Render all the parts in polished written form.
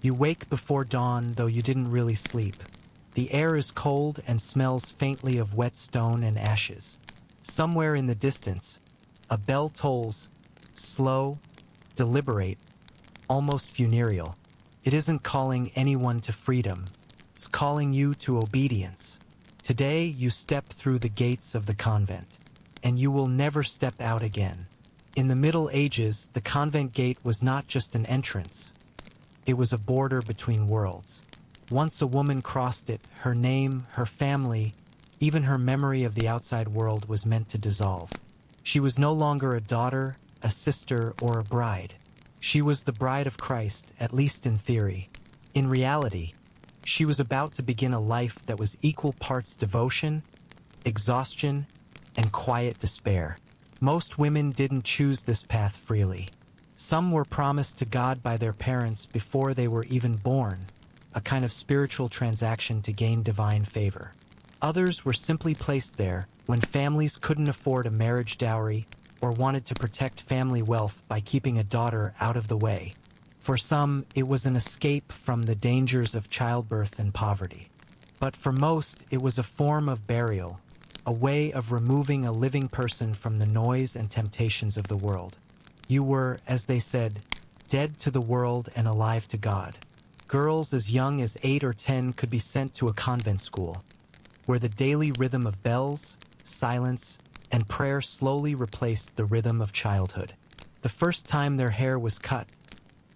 You wake before dawn, though you didn't really sleep. The air is cold and smells faintly of wet stone and ashes. Somewhere in the distance, a bell tolls, slow, deliberate, almost funereal. It isn't calling anyone to freedom. It's calling you to obedience. Today you step through the gates of the convent, and you will never step out again. In the Middle Ages, the convent gate was not just an entrance. It was a border between worlds. Once a woman crossed it, her name, her family, even her memory of the outside world was meant to dissolve. She was no longer a daughter, a sister, or a bride. She was the bride of Christ, at least in theory. In reality, she was about to begin a life that was equal parts devotion, exhaustion, and quiet despair. Most women didn't choose this path freely. Some were promised to God by their parents before they were even born, a kind of spiritual transaction to gain divine favor. Others were simply placed there when families couldn't afford a marriage dowry or wanted to protect family wealth by keeping a daughter out of the way. For some, it was an escape from the dangers of childbirth and poverty. But for most, it was a form of burial, a way of removing a living person from the noise and temptations of the world. You were, as they said, dead to the world and alive to God. Girls as young as 8 or 10 could be sent to a convent school, where the daily rhythm of bells, silence, and prayer slowly replaced the rhythm of childhood. The first time their hair was cut,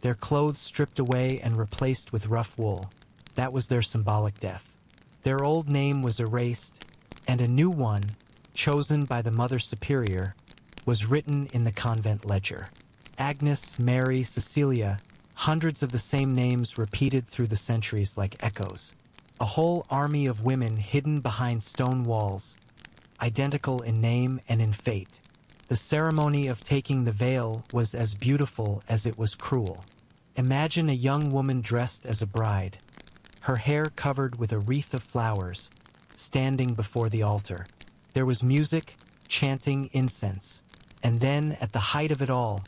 their clothes stripped away and replaced with rough wool, that was their symbolic death. Their old name was erased, and a new one, chosen by the Mother Superior, was written in the convent ledger. Agnes, Mary, Cecilia, hundreds of the same names repeated through the centuries like echoes. A whole army of women hidden behind stone walls, identical in name and in fate. The ceremony of taking the veil was as beautiful as it was cruel. Imagine a young woman dressed as a bride, her hair covered with a wreath of flowers, standing before the altar. There was music, chanting, incense, and then, at the height of it all,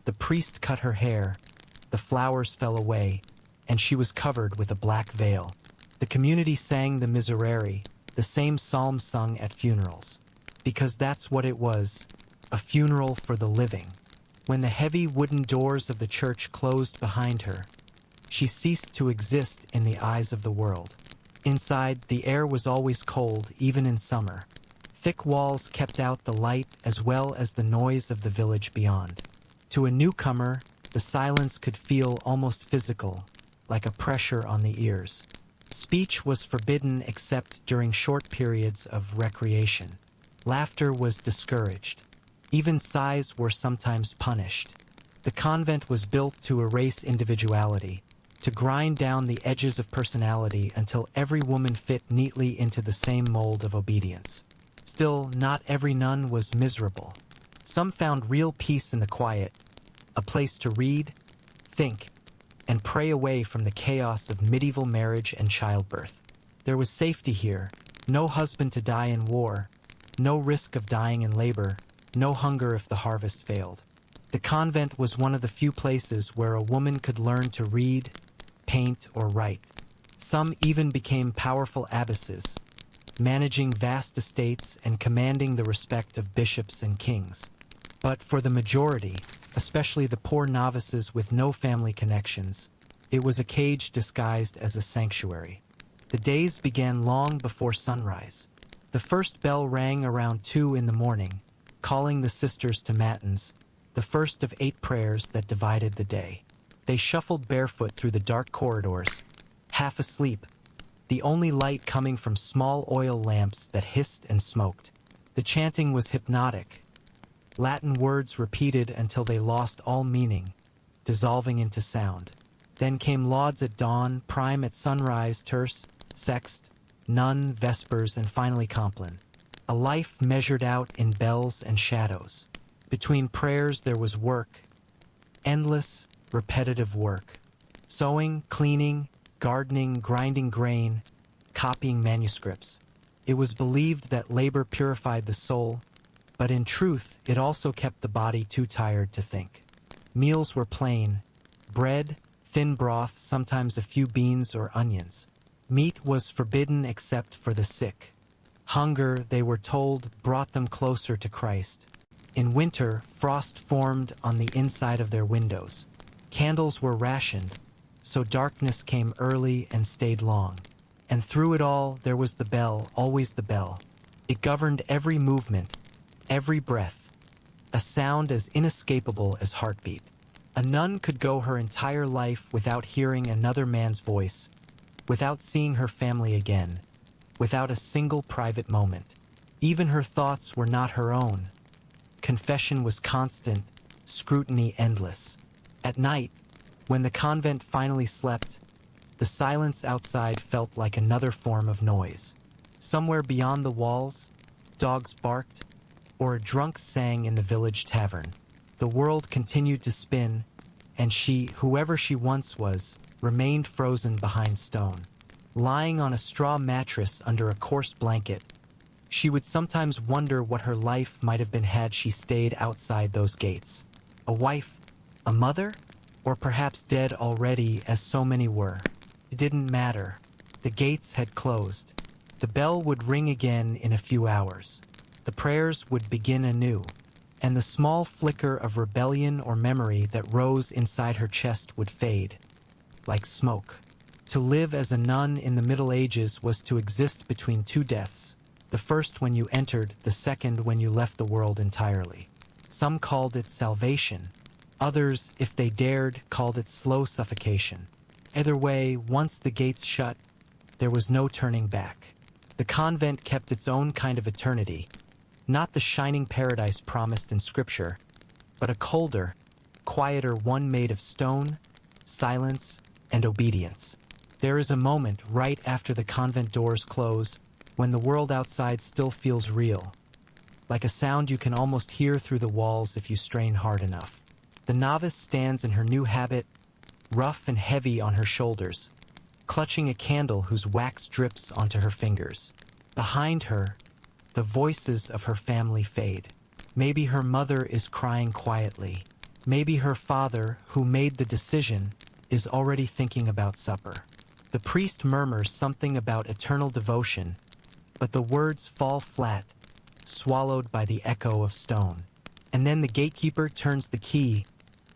the priest cut her hair, the flowers fell away, and she was covered with a black veil. The community sang the Miserere, the same psalm sung at funerals, because that's what it was, a funeral for the living. When the heavy wooden doors of the church closed behind her, she ceased to exist in the eyes of the world. Inside, the air was always cold, even in summer. Thick walls kept out the light as well as the noise of the village beyond. To a newcomer, the silence could feel almost physical, like a pressure on the ears. Speech was forbidden except during short periods of recreation. Laughter was discouraged. Even sighs were sometimes punished. The convent was built to erase individuality, to grind down the edges of personality until every woman fit neatly into the same mold of obedience. Still, not every nun was miserable. Some found real peace in the quiet, a place to read, think, and pray away from the chaos of medieval marriage and childbirth. There was safety here, no husband to die in war, no risk of dying in labor, no hunger if the harvest failed. The convent was one of the few places where a woman could learn to read, paint, or write. Some even became powerful abbesses, managing vast estates and commanding the respect of bishops and kings. But for the majority, especially the poor novices with no family connections, it was a cage disguised as a sanctuary. The days began long before sunrise. The first bell rang around 2 in the morning, calling the sisters to matins, the first of 8 prayers that divided the day. They shuffled barefoot through the dark corridors, half asleep, the only light coming from small oil lamps that hissed and smoked. The chanting was hypnotic, Latin words repeated until they lost all meaning, dissolving into sound. Then came lauds at dawn, prime at sunrise, terce, sext, nun, vespers, and finally compline. A life measured out in bells and shadows. Between prayers there was work, endless, repetitive work. Sewing, cleaning, gardening, grinding grain, copying manuscripts. It was believed that labor purified the soul, but in truth it also kept the body too tired to think. Meals were plain, bread, thin broth, sometimes a few beans or onions. Meat was forbidden except for the sick. Hunger, they were told, brought them closer to Christ. In winter, frost formed on the inside of their windows. Candles were rationed, so darkness came early and stayed long. And through it all, there was the bell, always the bell. It governed every movement, every breath, a sound as inescapable as heartbeat. A nun could go her entire life without hearing another man's voice, without seeing her family again, without a single private moment. Even her thoughts were not her own. Confession was constant, scrutiny endless. At night, when the convent finally slept, the silence outside felt like another form of noise. Somewhere beyond the walls, dogs barked, or a drunk sang in the village tavern. The world continued to spin, and she, whoever she once was, remained frozen behind stone. Lying on a straw mattress under a coarse blanket, she would sometimes wonder what her life might have been had she stayed outside those gates. A wife, a mother, or perhaps dead already as so many were. It didn't matter. The gates had closed. The bell would ring again in a few hours. The prayers would begin anew, and the small flicker of rebellion or memory that rose inside her chest would fade, like smoke. To live as a nun in the Middle Ages was to exist between two deaths, the first when you entered, the second when you left the world entirely. Some called it salvation. Others, if they dared, called it slow suffocation. Either way, once the gates shut, there was no turning back. The convent kept its own kind of eternity, not the shining paradise promised in Scripture, but a colder, quieter one made of stone, silence, and obedience. There is a moment right after the convent doors close when the world outside still feels real, like a sound you can almost hear through the walls if you strain hard enough. The novice stands in her new habit, rough and heavy on her shoulders, clutching a candle whose wax drips onto her fingers. Behind her, the voices of her family fade. Maybe her mother is crying quietly. Maybe her father, who made the decision, is already thinking about supper. The priest murmurs something about eternal devotion, but the words fall flat, swallowed by the echo of stone. And then the gatekeeper turns the key,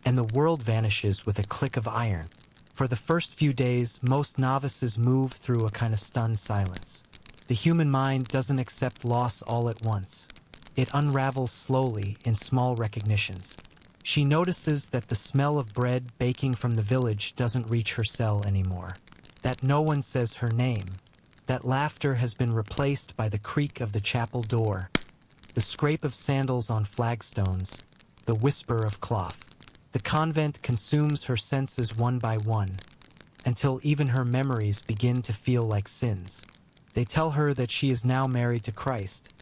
and the world vanishes with a click of iron. For the first few days, most novices move through a kind of stunned silence. The human mind doesn't accept loss all at once. It unravels slowly in small recognitions. She notices that the smell of bread baking from the village doesn't reach her cell anymore, that no one says her name, that laughter has been replaced by the creak of the chapel door, the scrape of sandals on flagstones, the whisper of cloth. The convent consumes her senses one by one, until even her memories begin to feel like sins. They tell her that she is now married to Christ,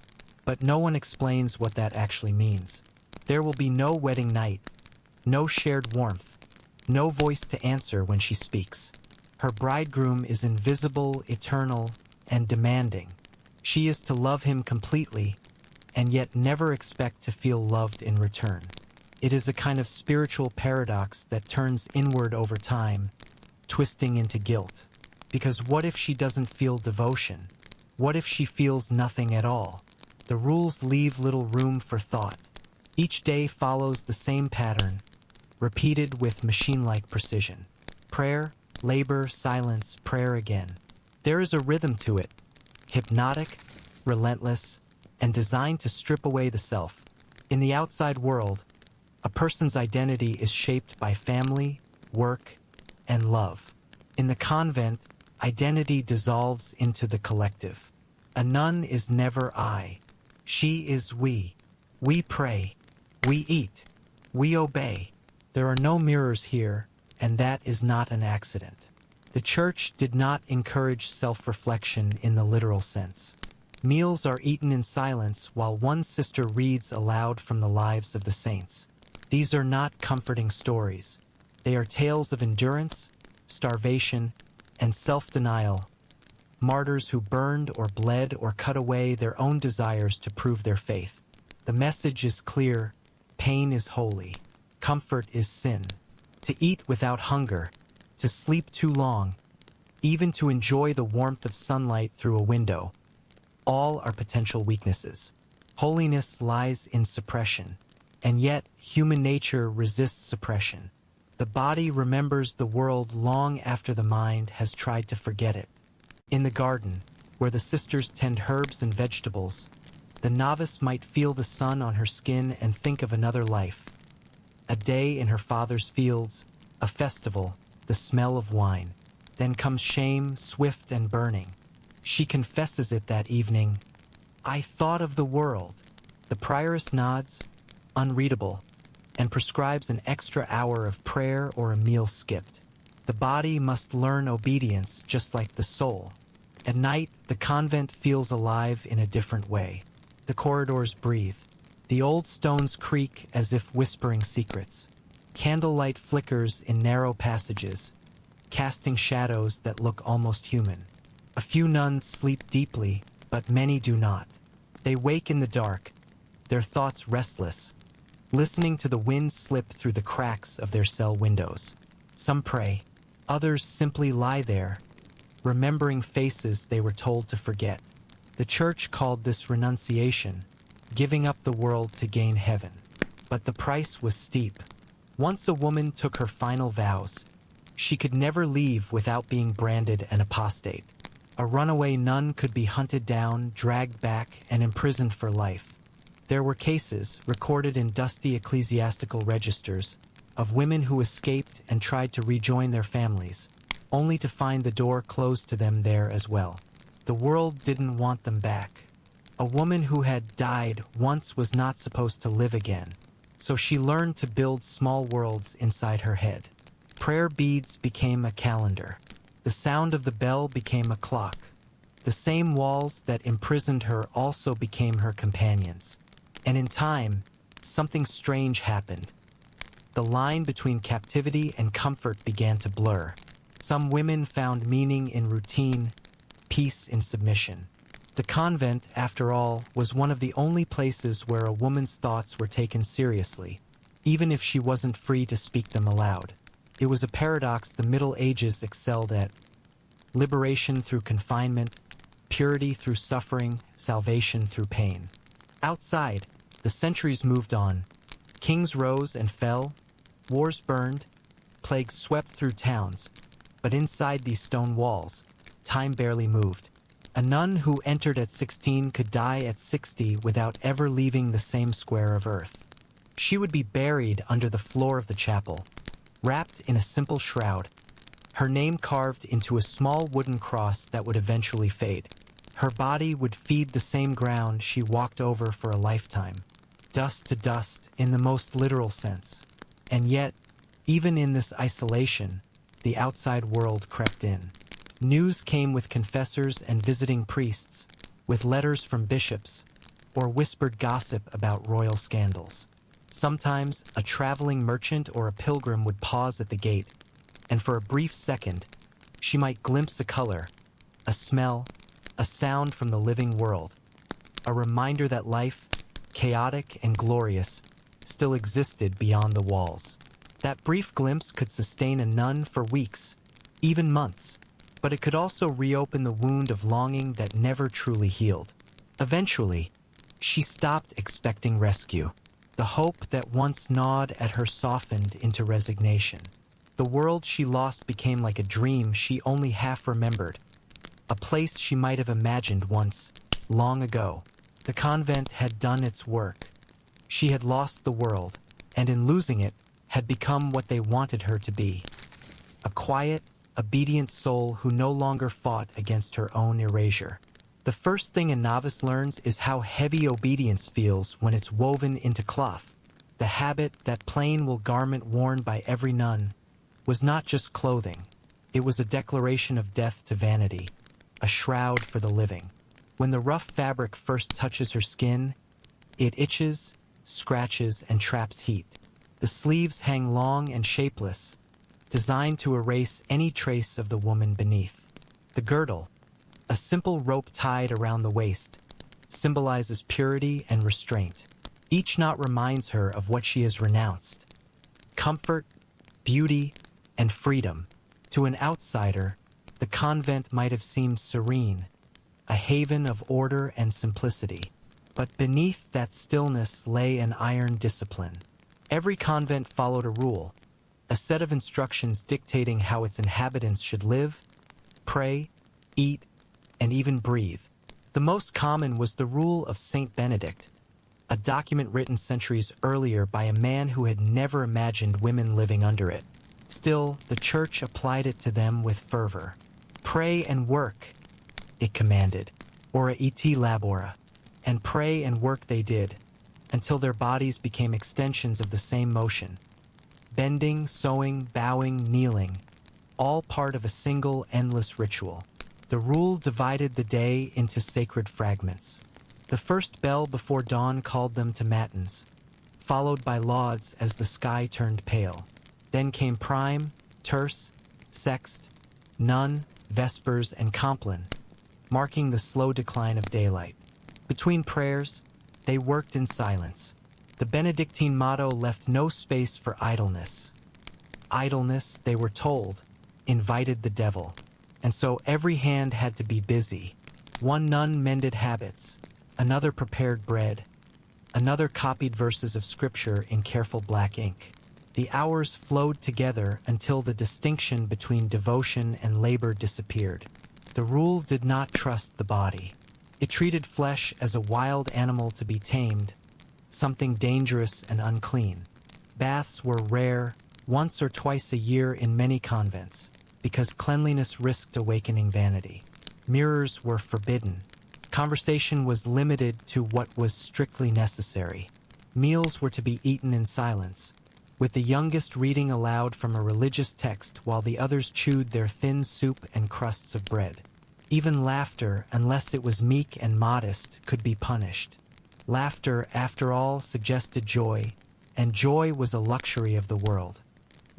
but no one explains what that actually means. There will be no wedding night, no shared warmth, no voice to answer when she speaks. Her bridegroom is invisible, eternal, and demanding. She is to love him completely, and yet never expect to feel loved in return. It is a kind of spiritual paradox that turns inward over time, twisting into guilt. Because what if she doesn't feel devotion? What if she feels nothing at all? The rules leave little room for thought. Each day follows the same pattern, repeated with machine-like precision. Prayer, labor, silence, prayer again. There is a rhythm to it, hypnotic, relentless, and designed to strip away the self. In the outside world, a person's identity is shaped by family, work, and love. In the convent, identity dissolves into the collective. A nun is never I. She is we. We pray. We eat. We obey. There are no mirrors here, and that is not an accident. The Church did not encourage self-reflection in the literal sense. Meals are eaten in silence while one sister reads aloud from the lives of the saints. These are not comforting stories. They are tales of endurance, starvation, and self-denial, martyrs who burned or bled or cut away their own desires to prove their faith. The message is clear: pain is holy, comfort is sin. To eat without hunger, to sleep too long, even to enjoy the warmth of sunlight through a window. All are potential weaknesses. Holiness lies in suppression, and yet human nature resists suppression. The body remembers the world long after the mind has tried to forget it. In the garden, where the sisters tend herbs and vegetables, the novice might feel the sun on her skin and think of another life. A day in her father's fields, a festival, the smell of wine. Then comes shame, swift and burning. She confesses it that evening. I thought of the world. The prioress nods, unreadable, and prescribes an extra hour of prayer or a meal skipped. The body must learn obedience just like the soul. At night, the convent feels alive in a different way. The corridors breathe. The old stones creak as if whispering secrets. Candlelight flickers in narrow passages, casting shadows that look almost human. A few nuns sleep deeply, but many do not. They wake in the dark, their thoughts restless, listening to the wind slip through the cracks of their cell windows. Some pray, others simply lie there, remembering faces they were told to forget. The church called this renunciation, giving up the world to gain heaven. But the price was steep. Once a woman took her final vows, she could never leave without being branded an apostate. A runaway nun could be hunted down, dragged back, and imprisoned for life. There were cases, recorded in dusty ecclesiastical registers, of women who escaped and tried to rejoin their families, only to find the door closed to them there as well. The world didn't want them back. A woman who had died once was not supposed to live again, so she learned to build small worlds inside her head. Prayer beads became a calendar. The sound of the bell became a clock. The same walls that imprisoned her also became her companions. And in time, something strange happened. The line between captivity and comfort began to blur. Some women found meaning in routine, peace in submission. The convent, after all, was one of the only places where a woman's thoughts were taken seriously, even if she wasn't free to speak them aloud. It was a paradox the Middle Ages excelled at: liberation through confinement, purity through suffering, salvation through pain. Outside, the centuries moved on. Kings rose and fell, wars burned, plagues swept through towns, but inside these stone walls, time barely moved. A nun who entered at 16 could die at 60 without ever leaving the same square of earth. She would be buried under the floor of the chapel, wrapped in a simple shroud, her name carved into a small wooden cross that would eventually fade. Her body would feed the same ground she walked over for a lifetime, dust to dust in the most literal sense. And yet, even in this isolation, the outside world crept in. News came with confessors and visiting priests, with letters from bishops, or whispered gossip about royal scandals. Sometimes a traveling merchant or a pilgrim would pause at the gate, and for a brief second, she might glimpse a color, a smell, a sound from the living world, a reminder that life, chaotic and glorious, still existed beyond the walls. That brief glimpse could sustain a nun for weeks, even months, but it could also reopen the wound of longing that never truly healed. Eventually, she stopped expecting rescue. The hope that once gnawed at her softened into resignation. The world she lost became like a dream she only half remembered, a place she might have imagined once, long ago. The convent had done its work. She had lost the world, and in losing it, had become what they wanted her to be. A quiet, obedient soul who no longer fought against her own erasure. The first thing a novice learns is how heavy obedience feels when it's woven into cloth. The habit, that plain wool garment worn by every nun, was not just clothing. It was a declaration of death to vanity, a shroud for the living. When the rough fabric first touches her skin, it itches, scratches, and traps heat. The sleeves hang long and shapeless, designed to erase any trace of the woman beneath. The girdle, a simple rope tied around the waist, symbolizes purity and restraint. Each knot reminds her of what she has renounced: comfort, beauty, and freedom. To an outsider, the convent might have seemed serene, a haven of order and simplicity. But beneath that stillness lay an iron discipline. Every convent followed a rule, a set of instructions dictating how its inhabitants should live, pray, eat, and even breathe. The most common was the rule of Saint Benedict, a document written centuries earlier by a man who had never imagined women living under it. Still, the church applied it to them with fervor. Pray and work, it commanded, ora et labora. And pray and work they did, until their bodies became extensions of the same motion. Bending, sewing, bowing, kneeling, all part of a single endless ritual. The rule divided the day into sacred fragments. The first bell before dawn called them to matins, followed by lauds as the sky turned pale. Then came prime, terce, sext, none, vespers, and compline, marking the slow decline of daylight. Between prayers, they worked in silence. The Benedictine motto left no space for idleness. Idleness, they were told, invited the devil. And so every hand had to be busy. One nun mended habits, another prepared bread, another copied verses of scripture in careful black ink. The hours flowed together until the distinction between devotion and labor disappeared. The rule did not trust the body. It treated flesh as a wild animal to be tamed, something dangerous and unclean. Baths were rare, once or twice a year in many convents, because cleanliness risked awakening vanity. Mirrors were forbidden. Conversation was limited to what was strictly necessary. Meals were to be eaten in silence, with the youngest reading aloud from a religious text while the others chewed their thin soup and crusts of bread. Even laughter, unless it was meek and modest, could be punished. Laughter, after all, suggested joy, and joy was a luxury of the world.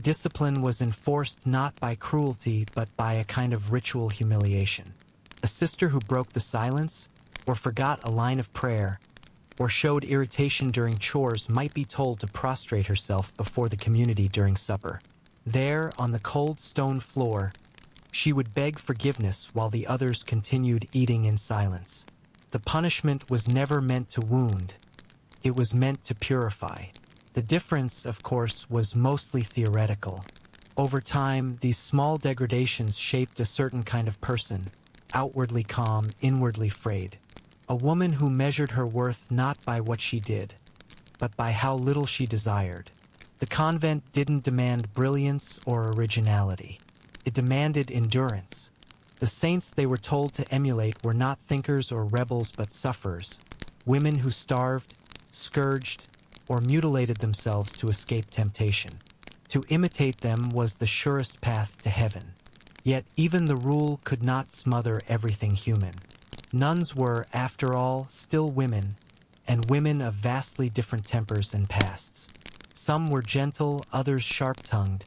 Discipline was enforced not by cruelty but by a kind of ritual humiliation. A sister who broke the silence, or forgot a line of prayer, or showed irritation during chores might be told to prostrate herself before the community during supper. There, on the cold stone floor, she would beg forgiveness while the others continued eating in silence. The punishment was never meant to wound. It was meant to purify. The difference, of course, was mostly theoretical. Over time, these small degradations shaped a certain kind of person, outwardly calm, inwardly frayed. A woman who measured her worth not by what she did, but by how little she desired. The convent didn't demand brilliance or originality. It demanded endurance. The saints they were told to emulate were not thinkers or rebels but sufferers, women who starved, scourged, or mutilated themselves to escape temptation. To imitate them was the surest path to heaven. Yet even the rule could not smother everything human. Nuns were, after all, still women, and women of vastly different tempers and pasts. Some were gentle, others sharp-tongued,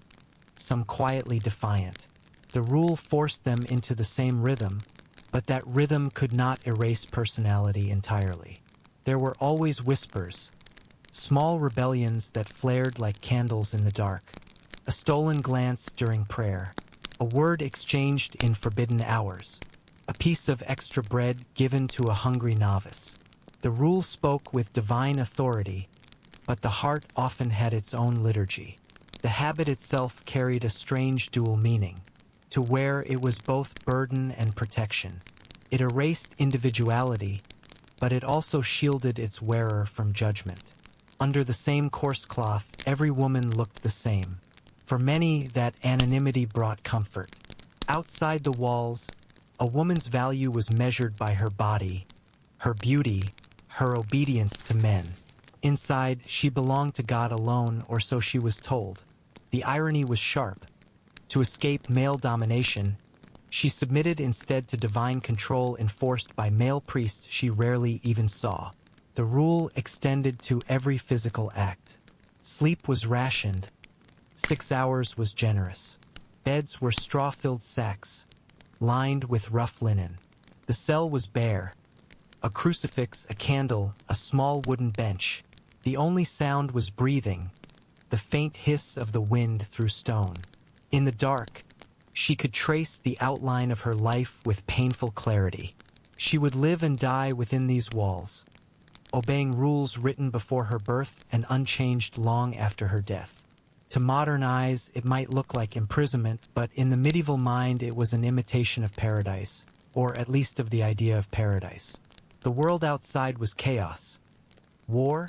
some quietly defiant. The rule forced them into the same rhythm, but that rhythm could not erase personality entirely. There were always whispers, small rebellions that flared like candles in the dark, a stolen glance during prayer, a word exchanged in forbidden hours, a piece of extra bread given to a hungry novice. The rule spoke with divine authority, but the heart often had its own liturgy. The habit itself carried a strange dual meaning. To wear it was both burden and protection. It erased individuality, but it also shielded its wearer from judgment. Under the same coarse cloth, every woman looked the same. For many, that anonymity brought comfort. Outside the walls, a woman's value was measured by her body, her beauty, her obedience to men. Inside, she belonged to God alone, or so she was told. The irony was sharp. To escape male domination, she submitted instead to divine control enforced by male priests she rarely even saw. The rule extended to every physical act. Sleep was rationed. 6 hours was generous. Beds were straw-filled sacks, lined with rough linen. The cell was bare. A crucifix, a candle, a small wooden bench. The only sound was breathing, the faint hiss of the wind through stone. In the dark, She could trace the outline of her life with painful clarity. She would live and die within these walls, obeying rules written before her birth and unchanged long after her death. To modern eyes, it might look like imprisonment, but in the medieval mind it was an imitation of paradise, or at least of the idea of paradise. The world outside was chaos. War,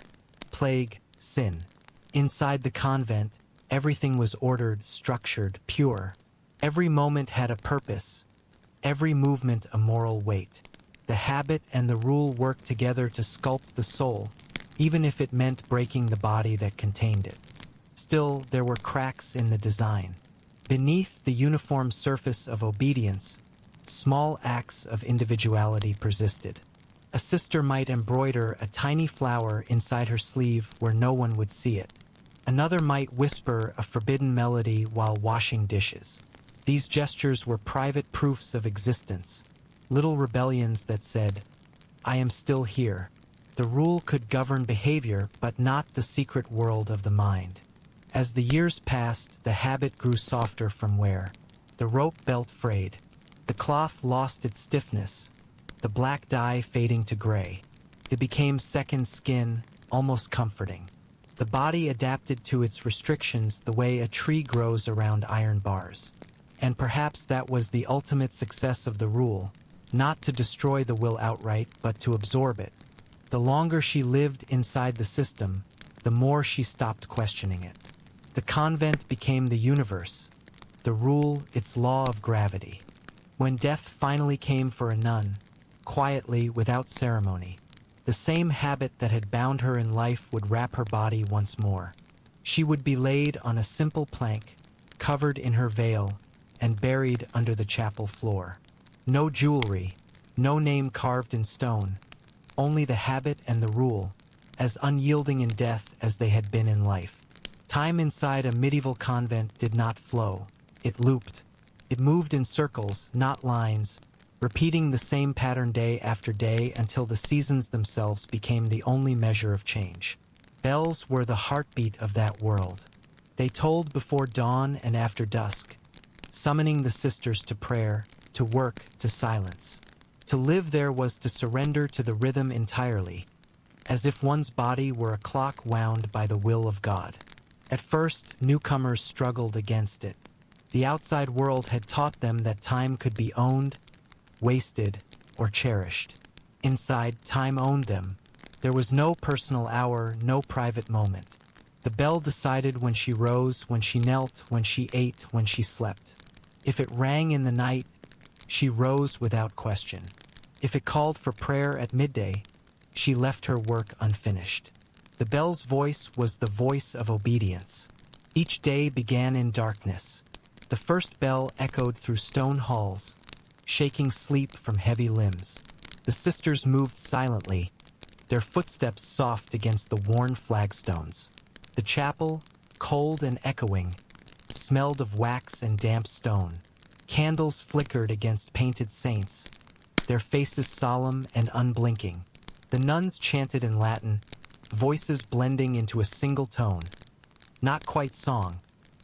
plague, sin. Inside the convent, everything was ordered, structured, pure. Every moment had a purpose, every movement a moral weight. The habit and the rule worked together to sculpt the soul, even if it meant breaking the body that contained it. Still, there were cracks in the design. Beneath the uniform surface of obedience, small acts of individuality persisted. A sister might embroider a tiny flower inside her sleeve where no one would see it. Another might whisper a forbidden melody while washing dishes. These gestures were private proofs of existence, little rebellions that said, "I am still here." The rule could govern behavior, but not the secret world of the mind. As the years passed, the habit grew softer from wear. The rope belt frayed. The cloth lost its stiffness, the black dye fading to gray. It became second skin, almost comforting. The body adapted to its restrictions the way a tree grows around iron bars. And perhaps that was the ultimate success of the rule, not to destroy the will outright, but to absorb it. The longer she lived inside the system, the more she stopped questioning it. The convent became the universe, the rule its law of gravity. When death finally came for a nun, quietly, without ceremony, the same habit that had bound her in life would wrap her body once more. She would be laid on a simple plank, covered in her veil, and buried under the chapel floor. No jewelry, no name carved in stone, only the habit and the rule, as unyielding in death as they had been in life. Time inside a medieval convent did not flow. It looped. It moved in circles, not lines, repeating the same pattern day after day until the seasons themselves became the only measure of change. Bells were the heartbeat of that world. They tolled before dawn and after dusk, summoning the sisters to prayer, to work, to silence. To live there was to surrender to the rhythm entirely, as if one's body were a clock wound by the will of God. At first, newcomers struggled against it. The outside world had taught them that time could be owned, wasted, or cherished. Inside, time owned them. There was no personal hour, no private moment. The bell decided when she rose, when she knelt, when she ate, when she slept. If it rang in the night, she rose without question. If it called for prayer at midday, she left her work unfinished. The bell's voice was the voice of obedience. Each day began in darkness. The first bell echoed through stone halls, shaking sleep from heavy limbs. The sisters moved silently, their footsteps soft against the worn flagstones. The chapel, cold and echoing, smelled of wax and damp stone. Candles flickered against painted saints, their faces solemn and unblinking. The nuns chanted in Latin, voices blending into a single tone. Not quite song,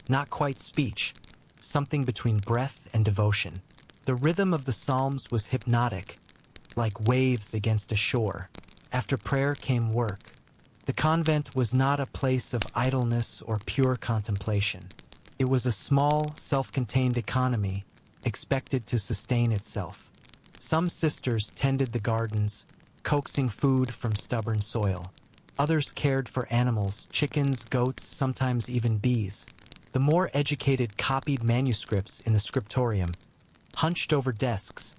not quite speech, something between breath and devotion. The rhythm of the psalms was hypnotic, like waves against a shore. After prayer came work. The convent was not a place of idleness or pure contemplation. It was a small, self-contained economy, expected to sustain itself. Some sisters tended the gardens, coaxing food from stubborn soil. Others cared for animals, chickens, goats, sometimes even bees. The more educated copied manuscripts in the scriptorium, hunched over desks,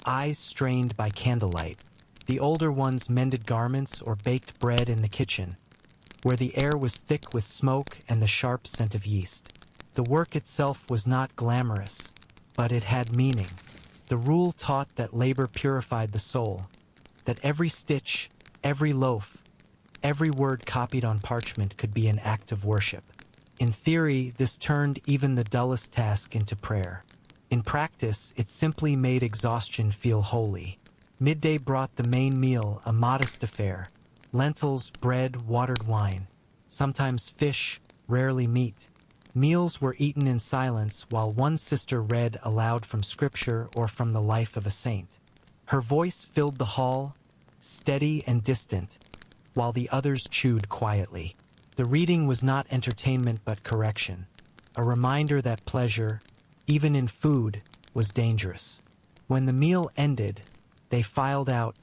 eyes strained by candlelight. The older ones mended garments or baked bread in the kitchen, where the air was thick with smoke and the sharp scent of yeast. The work itself was not glamorous, but it had meaning. The rule taught that labor purified the soul, that every stitch, every loaf, every word copied on parchment could be an act of worship. In theory, this turned even the dullest task into prayer. In practice, it simply made exhaustion feel holy. Midday brought the main meal, a modest affair. Lentils, bread, watered wine. Sometimes fish, rarely meat. Meals were eaten in silence while one sister read aloud from scripture or from the life of a saint. Her voice filled the hall, steady and distant, while the others chewed quietly. The reading was not entertainment but correction, a reminder that pleasure, even in food, was dangerous. When the meal ended, they filed out,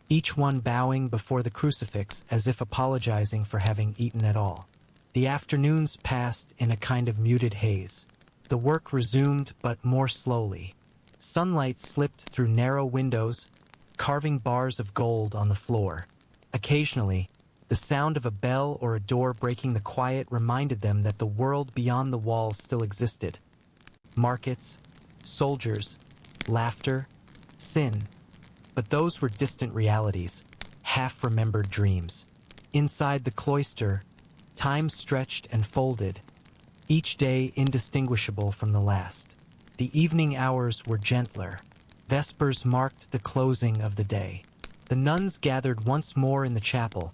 each one bowing before the crucifix as if apologizing for having eaten at all. The afternoons passed in a kind of muted haze. The work resumed, but more slowly. Sunlight slipped through narrow windows, carving bars of gold on the floor. Occasionally, the sound of a bell or a door breaking the quiet reminded them that the world beyond the walls still existed. Markets, soldiers, laughter, sin. But those were distant realities, half-remembered dreams. Inside the cloister, time stretched and folded, each day indistinguishable from the last. The evening hours were gentler. Vespers marked the closing of the day. The nuns gathered once more in the chapel,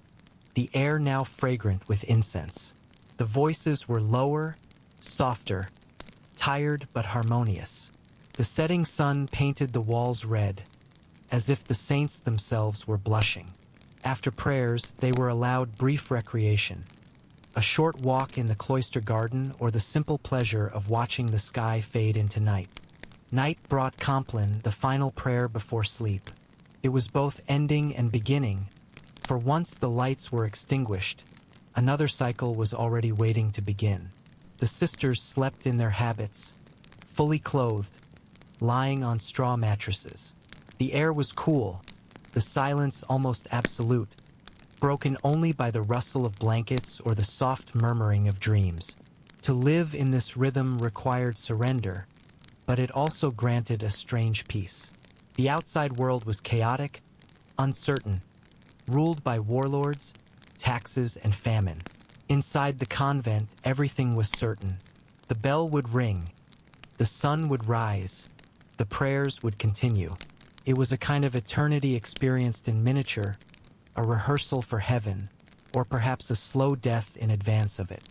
the air now fragrant with incense. The voices were lower, softer, tired but harmonious. The setting sun painted the walls red, as if the saints themselves were blushing. After prayers, they were allowed brief recreation. A short walk in the cloister garden or the simple pleasure of watching the sky fade into night. Night brought Compline, the final prayer before sleep. It was both ending and beginning, for once the lights were extinguished, another cycle was already waiting to begin. The sisters slept in their habits, fully clothed, lying on straw mattresses. The air was cool, the silence almost absolute, broken only by the rustle of blankets or the soft murmuring of dreams. To live in this rhythm required surrender, but it also granted a strange peace. The outside world was chaotic, uncertain, ruled by warlords, taxes, and famine. Inside the convent, everything was certain. The bell would ring, the sun would rise, the prayers would continue. It was a kind of eternity experienced in miniature, a rehearsal for heaven, or perhaps a slow death in advance of it.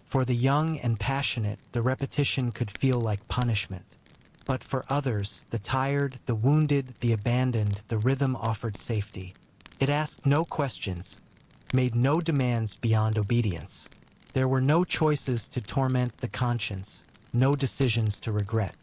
For the young and passionate, the repetition could feel like punishment. But for others, the tired, the wounded, the abandoned, the rhythm offered safety. It asked no questions, made no demands beyond obedience. There were no choices to torment the conscience, no decisions to regret.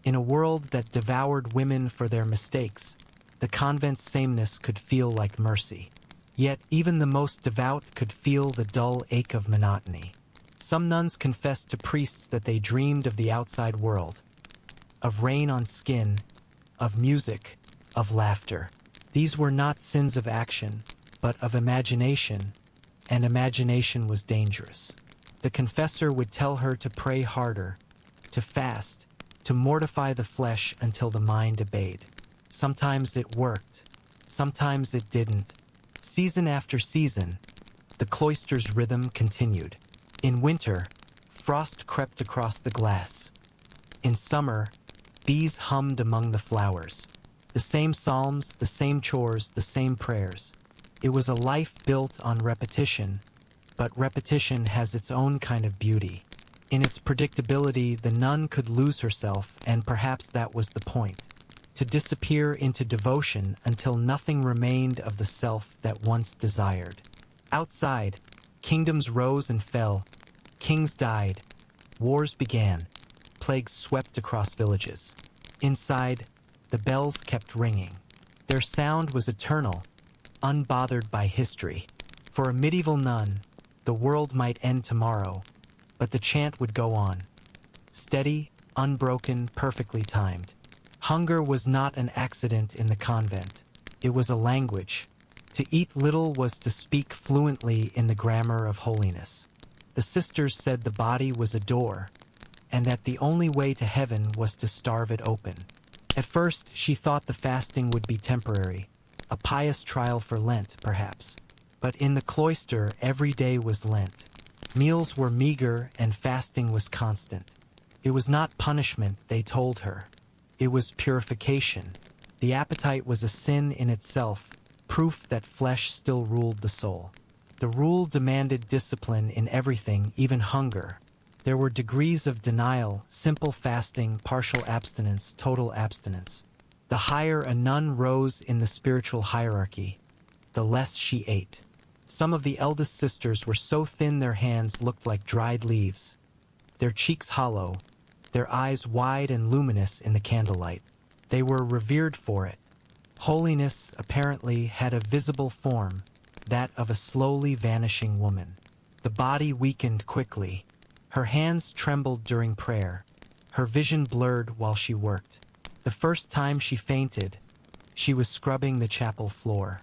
In a world that devoured women for their mistakes, the convent's sameness could feel like mercy. Yet even the most devout could feel the dull ache of monotony. Some nuns confessed to priests that they dreamed of the outside world, of rain on skin, of music, of laughter. These were not sins of action, but of imagination, and imagination was dangerous. The confessor would tell her to pray harder, to fast, to mortify the flesh until the mind obeyed. Sometimes it worked, sometimes it didn't. Season after season, the cloister's rhythm continued. In winter, frost crept across the glass. In summer, bees hummed among the flowers. The same psalms, the same chores, the same prayers. It was a life built on repetition, but repetition has its own kind of beauty. In its predictability, the nun could lose herself, and perhaps that was the point. To disappear into devotion until nothing remained of the self that once desired. Outside, kingdoms rose and fell, kings died, wars began, plagues swept across villages. Inside, the bells kept ringing. Their sound was eternal, unbothered by history. For a medieval nun, the world might end tomorrow, but the chant would go on. Steady, unbroken, perfectly timed. Hunger was not an accident in the convent. It was a language. To eat little was to speak fluently in the grammar of holiness. The sisters said the body was a door, and that the only way to heaven was to starve it open. At first, she thought the fasting would be temporary, a pious trial for Lent, perhaps. But in the cloister, every day was Lent. Meals were meager and fasting was constant. It was not punishment, they told her. It was purification. The appetite was a sin in itself, proof that flesh still ruled the soul. The rule demanded discipline in everything, even hunger. There were degrees of denial, simple fasting, partial abstinence, total abstinence. The higher a nun rose in the spiritual hierarchy, the less she ate. Some of the eldest sisters were so thin their hands looked like dried leaves, their cheeks hollow, their eyes wide and luminous in the candlelight. They were revered for it. Holiness, apparently, had a visible form, that of a slowly vanishing woman. The body weakened quickly. Her hands trembled during prayer. Her vision blurred while she worked. The first time she fainted, she was scrubbing the chapel floor.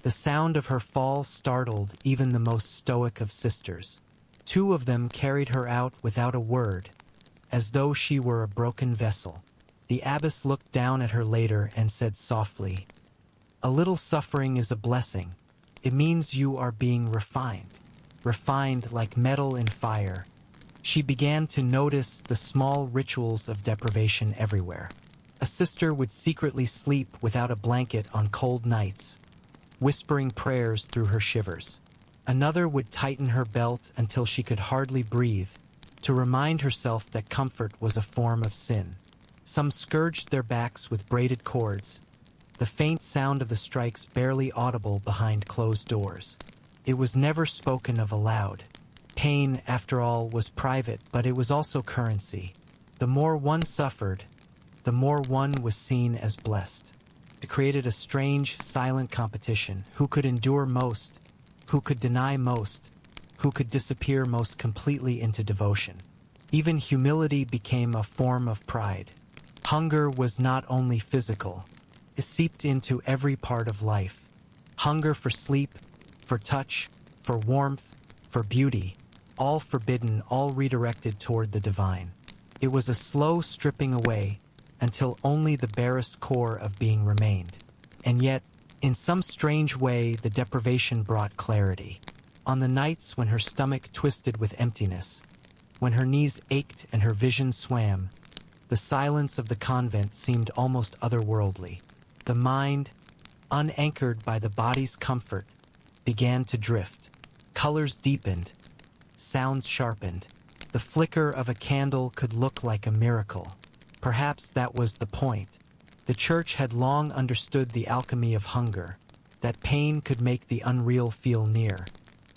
The sound of her fall startled even the most stoic of sisters. 2 of them carried her out without a word, as though she were a broken vessel. The abbess looked down at her later and said softly, "A little suffering is a blessing. It means you are being refined like metal in fire." She began to notice the small rituals of deprivation everywhere. A sister would secretly sleep without a blanket on cold nights, whispering prayers through her shivers. Another would tighten her belt until she could hardly breathe, to remind herself that comfort was a form of sin. Some scourged their backs with braided cords, the faint sound of the strikes barely audible behind closed doors. It was never spoken of aloud. Pain, after all, was private, but it was also currency. The more one suffered, the more one was seen as blessed. It created a strange, silent competition. Who could endure most? Who could deny most? Who could disappear most completely into devotion? Even humility became a form of pride. Hunger was not only physical, it seeped into every part of life. Hunger for sleep, for touch, for warmth, for beauty, all forbidden, all redirected toward the divine. It was a slow stripping away until only the barest core of being remained. And yet, in some strange way, the deprivation brought clarity. On the nights when her stomach twisted with emptiness, when her knees ached and her vision swam, the silence of the convent seemed almost otherworldly. The mind, unanchored by the body's comfort, began to drift. Colors deepened, sounds sharpened. The flicker of a candle could look like a miracle. Perhaps that was the point. The church had long understood the alchemy of hunger, that pain could make the unreal feel near.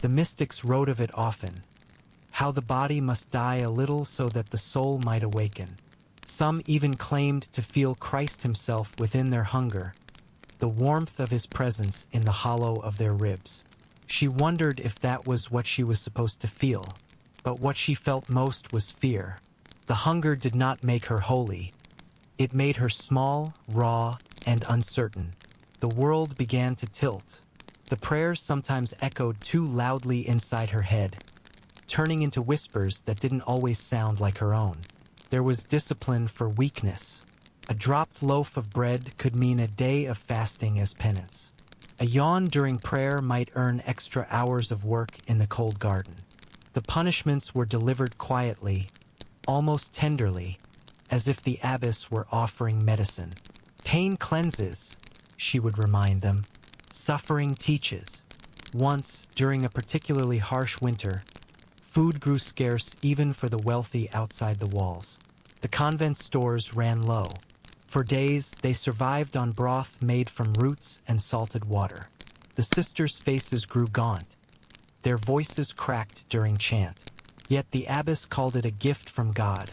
The mystics wrote of it often, how the body must die a little so that the soul might awaken. Some even claimed to feel Christ himself within their hunger, the warmth of his presence in the hollow of their ribs. She wondered if that was what she was supposed to feel, but what she felt most was fear. The hunger did not make her holy. It made her small, raw, and uncertain. The world began to tilt. The prayers sometimes echoed too loudly inside her head, turning into whispers that didn't always sound like her own. There was discipline for weakness. A dropped loaf of bread could mean a day of fasting as penance. A yawn during prayer might earn extra hours of work in the cold garden. The punishments were delivered quietly, almost tenderly, as if the abbess were offering medicine. Pain cleanses, she would remind them. Suffering teaches. Once, during a particularly harsh winter, food grew scarce even for the wealthy outside the walls. The convent stores ran low. For days, they survived on broth made from roots and salted water. The sisters' faces grew gaunt. Their voices cracked during chant. Yet the abbess called it a gift from God,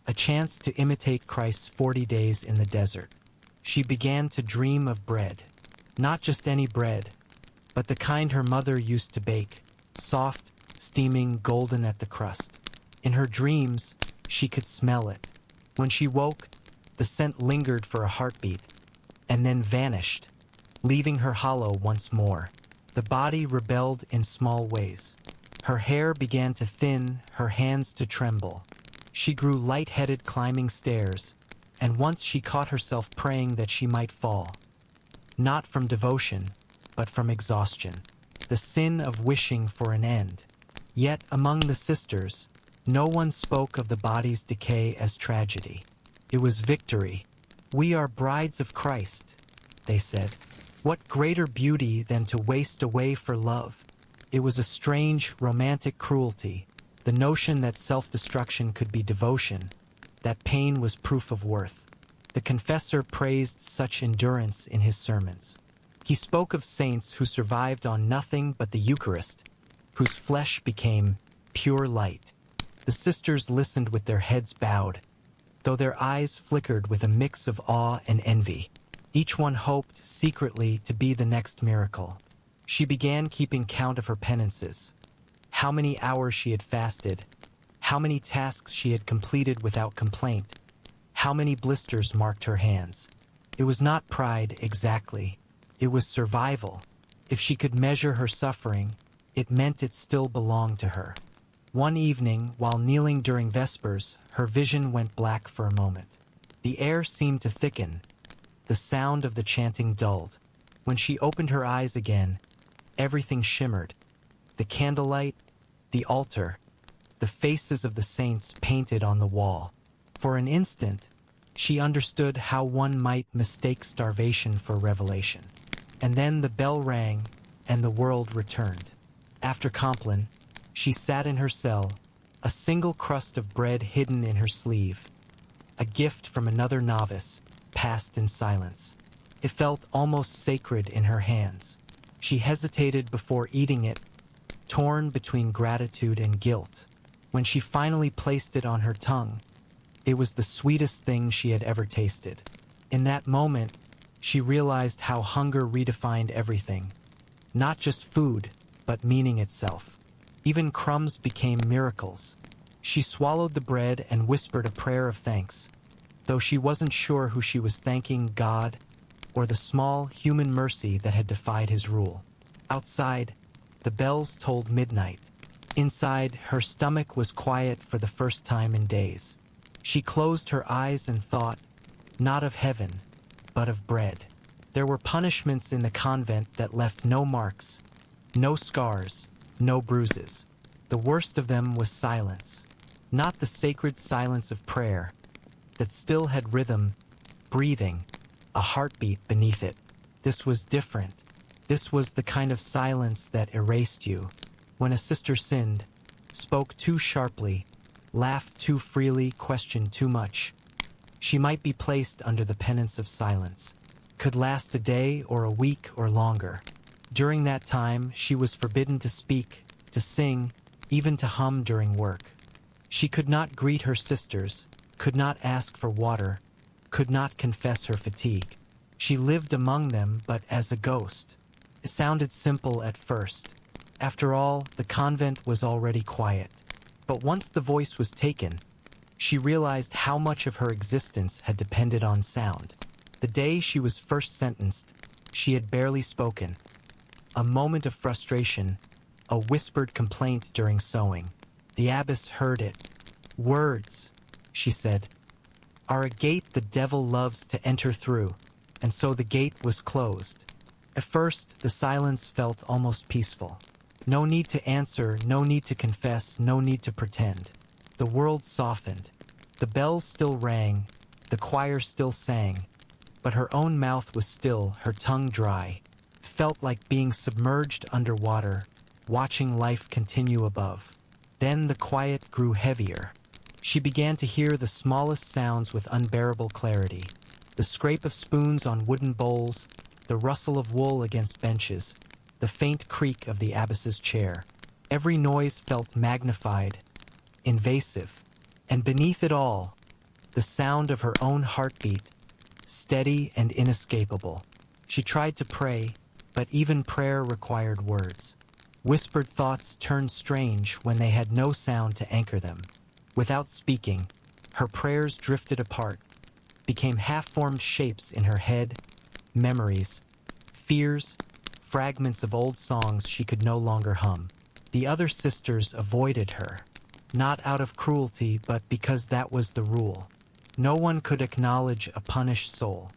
a chance to imitate Christ's 40 days in the desert. She began to dream of bread. Not just any bread, but the kind her mother used to bake, soft, steaming, golden at the crust. In her dreams, she could smell it. When she woke, the scent lingered for a heartbeat, and then vanished, leaving her hollow once more. The body rebelled in small ways. Her hair began to thin, her hands to tremble. She grew light-headed climbing stairs, and once she caught herself praying that she might fall. Not from devotion, but from exhaustion. The sin of wishing for an end. Yet among the sisters, no one spoke of the body's decay as tragedy. It was victory. "We are brides of Christ," they said. What greater beauty than to waste away for love? It was a strange, romantic cruelty. The notion that self-destruction could be devotion, that pain was proof of worth. The confessor praised such endurance in his sermons. He spoke of saints who survived on nothing but the Eucharist, whose flesh became pure light. The sisters listened with their heads bowed, though their eyes flickered with a mix of awe and envy. Each one hoped, secretly, to be the next miracle. She began keeping count of her penances, how many hours she had fasted, how many tasks she had completed without complaint, how many blisters marked her hands. It was not pride exactly, it was survival. If she could measure her suffering, it meant it still belonged to her. One evening, while kneeling during Vespers, her vision went black for a moment. The air seemed to thicken, the sound of the chanting dulled. When she opened her eyes again, everything shimmered. The candlelight, the altar, the faces of the saints painted on the wall. For an instant, she understood how one might mistake starvation for revelation. And then the bell rang, and the world returned. After Compline, she sat in her cell, a single crust of bread hidden in her sleeve, a gift from another novice, passed in silence. It felt almost sacred in her hands. She hesitated before eating it, torn between gratitude and guilt. When she finally placed it on her tongue, it was the sweetest thing she had ever tasted. In that moment, she realized how hunger redefined everything. Not just food, but meaning itself. Even crumbs became miracles. She swallowed the bread and whispered a prayer of thanks, though she wasn't sure who she was thanking, God or the small human mercy that had defied his rule. Outside, the bells tolled midnight. Inside, her stomach was quiet for the first time in days. She closed her eyes and thought, not of heaven, but of bread. There were punishments in the convent that left no marks, no scars, no bruises. The worst of them was silence. Not the sacred silence of prayer, that still had rhythm, breathing, a heartbeat beneath it. This was different. This was the kind of silence that erased you. When a sister sinned, spoke too sharply, laughed too freely, questioned too much, she might be placed under the penance of silence. Could last a day or a week or longer. During that time, she was forbidden to speak, to sing, even to hum during work. She could not greet her sisters, could not ask for water, could not confess her fatigue. She lived among them, but as a ghost. It sounded simple at first. After all, the convent was already quiet. But once the voice was taken, she realized how much of her existence had depended on sound. The day she was first sentenced, she had barely spoken. A moment of frustration, a whispered complaint during sewing. The abbess heard it. Words, she said, are a gate the devil loves to enter through, and so the gate was closed. At first, the silence felt almost peaceful. No need to answer, no need to confess, no need to pretend. The world softened. The bells still rang, the choir still sang, but her own mouth was still, her tongue dry. Felt like being submerged underwater, watching life continue above. Then the quiet grew heavier. She began to hear the smallest sounds with unbearable clarity. The scrape of spoons on wooden bowls, the rustle of wool against benches, the faint creak of the abbess's chair. Every noise felt magnified, invasive, and beneath it all, the sound of her own heartbeat, steady and inescapable. She tried to pray, but even prayer required words. Whispered thoughts turned strange when they had no sound to anchor them. Without speaking, her prayers drifted apart, became half-formed shapes in her head, memories, fears, fragments of old songs she could no longer hum. The other sisters avoided her, not out of cruelty, but because that was the rule. No one could acknowledge a punished soul.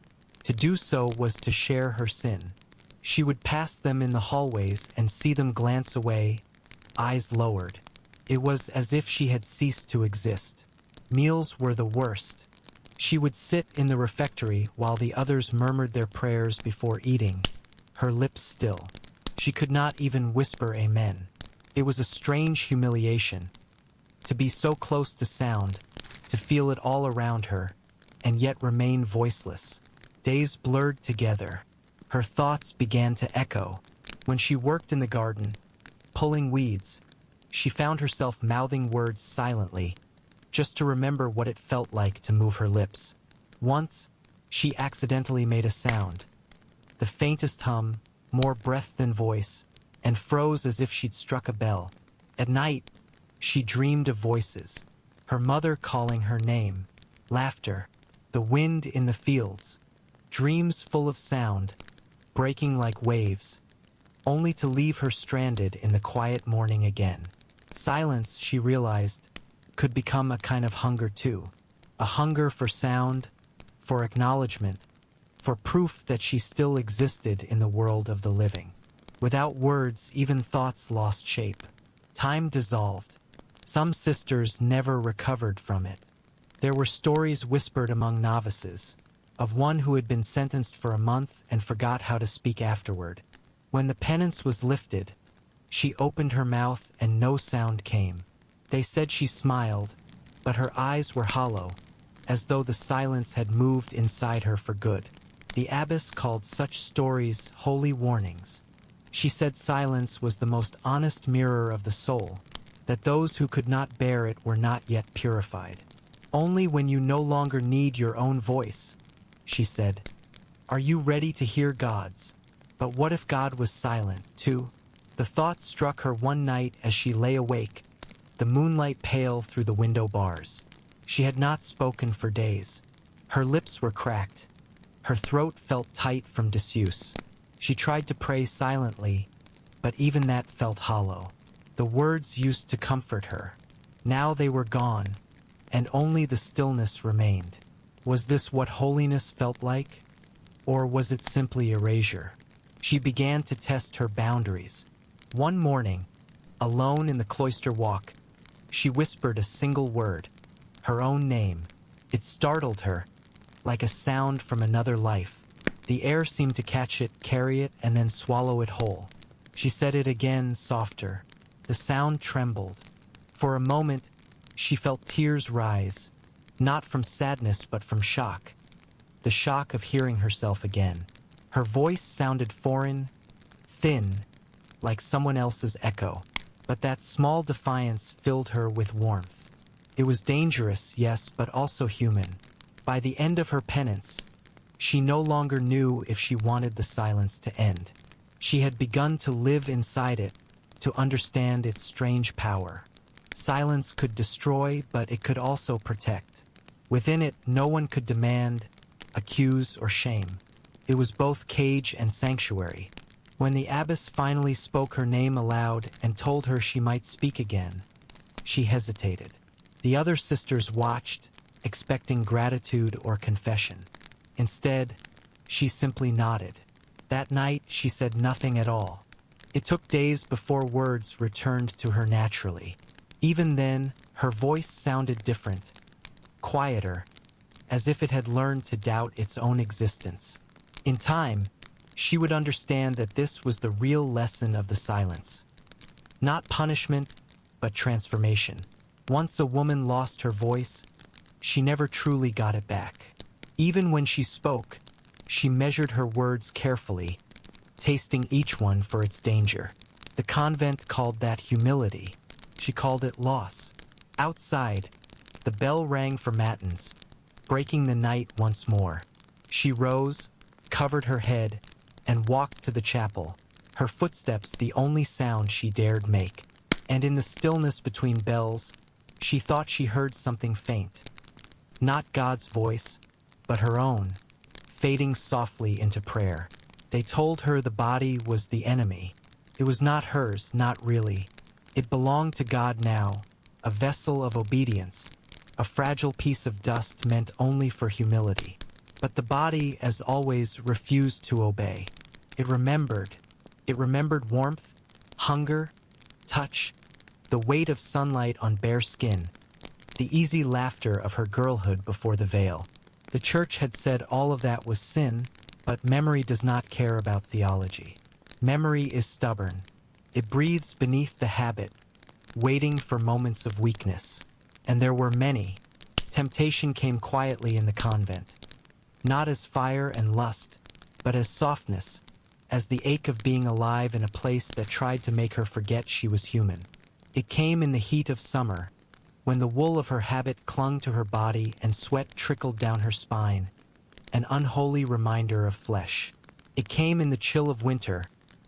To do so was to share her sin. She would pass them in the hallways and see them glance away, eyes lowered. It was as if she had ceased to exist. Meals were the worst. She would sit in the refectory while the others murmured their prayers before eating, her lips still. She could not even whisper amen. It was a strange humiliation. To be so close to sound, to feel it all around her, and yet remain voiceless. Days blurred together. Her thoughts began to echo. When she worked in the garden, pulling weeds, she found herself mouthing words silently, just to remember what it felt like to move her lips. Once, she accidentally made a sound, the faintest hum, more breath than voice, and froze as if she'd struck a bell. At night, she dreamed of voices, her mother calling her name, laughter, the wind in the fields, dreams full of sound, breaking like waves, only to leave her stranded in the quiet morning again. Silence, she realized, could become a kind of hunger too, a hunger for sound, for acknowledgement, for proof that she still existed in the world of the living. Without words, even thoughts lost shape. Time dissolved. Some sisters never recovered from it. There were stories whispered among novices, of one who had been sentenced for a month and forgot how to speak afterward. When the penance was lifted, she opened her mouth and no sound came. They said she smiled, but her eyes were hollow, as though the silence had moved inside her for good. The abbess called such stories holy warnings. She said silence was the most honest mirror of the soul, that those who could not bear it were not yet purified. Only when you no longer need your own voice, she said, are you ready to hear God's. But what if God was silent, too? The thought struck her one night as she lay awake, the moonlight pale through the window bars. She had not spoken for days. Her lips were cracked. Her throat felt tight from disuse. She tried to pray silently, but even that felt hollow. The words used to comfort her. Now they were gone, and only the stillness remained. Was this what holiness felt like? Or was it simply erasure? She began to test her boundaries. One morning, alone in the cloister walk, she whispered a single word, her own name. It startled her, like a sound from another life. The air seemed to catch it, carry it, and then swallow it whole. She said it again, softer. The sound trembled. For a moment, she felt tears rise, not from sadness but from shock. The shock of hearing herself again. Her voice sounded foreign, thin, like someone else's echo. But that small defiance filled her with warmth. It was dangerous, yes, but also human. By the end of her penance, she no longer knew if she wanted the silence to end. She had begun to live inside it, to understand its strange power. Silence could destroy, but it could also protect. Within it, no one could demand, accuse, or shame. It was both cage and sanctuary. When the abbess finally spoke her name aloud and told her she might speak again, she hesitated. The other sisters watched, expecting gratitude or confession. Instead, she simply nodded. That night, she said nothing at all. It took days before words returned to her naturally. Even then, her voice sounded different, quieter, as if it had learned to doubt its own existence. In time, she would understand that this was the real lesson of the silence. Not punishment, but transformation. Once a woman lost her voice, she never truly got it back. Even when she spoke, she measured her words carefully, tasting each one for its danger. The convent called that humility. She called it loss. Outside, the bell rang for matins, breaking the night once more. She rose, covered her head, and walked to the chapel, her footsteps the only sound she dared make. And in the stillness between bells, she thought she heard something faint. Not God's voice, but her own, fading softly into prayer. They told her the body was the enemy. It was not hers, not really. It belonged to God now, a vessel of obedience, a fragile piece of dust meant only for humility. But the body, as always, refused to obey. It remembered. It remembered warmth, hunger, touch, the weight of sunlight on bare skin, the easy laughter of her girlhood before the veil. The church had said all of that was sin, but memory does not care about theology. Memory is stubborn. It breathes beneath the habit, waiting for moments of weakness. And there were many. Temptation came quietly in the convent, not as fire and lust, but as softness, as the ache of being alive in a place that tried to make her forget she was human. It came in the heat of summer, when the wool of her habit clung to her body and sweat trickled down her spine, an unholy reminder of flesh. It came in the chill of winter,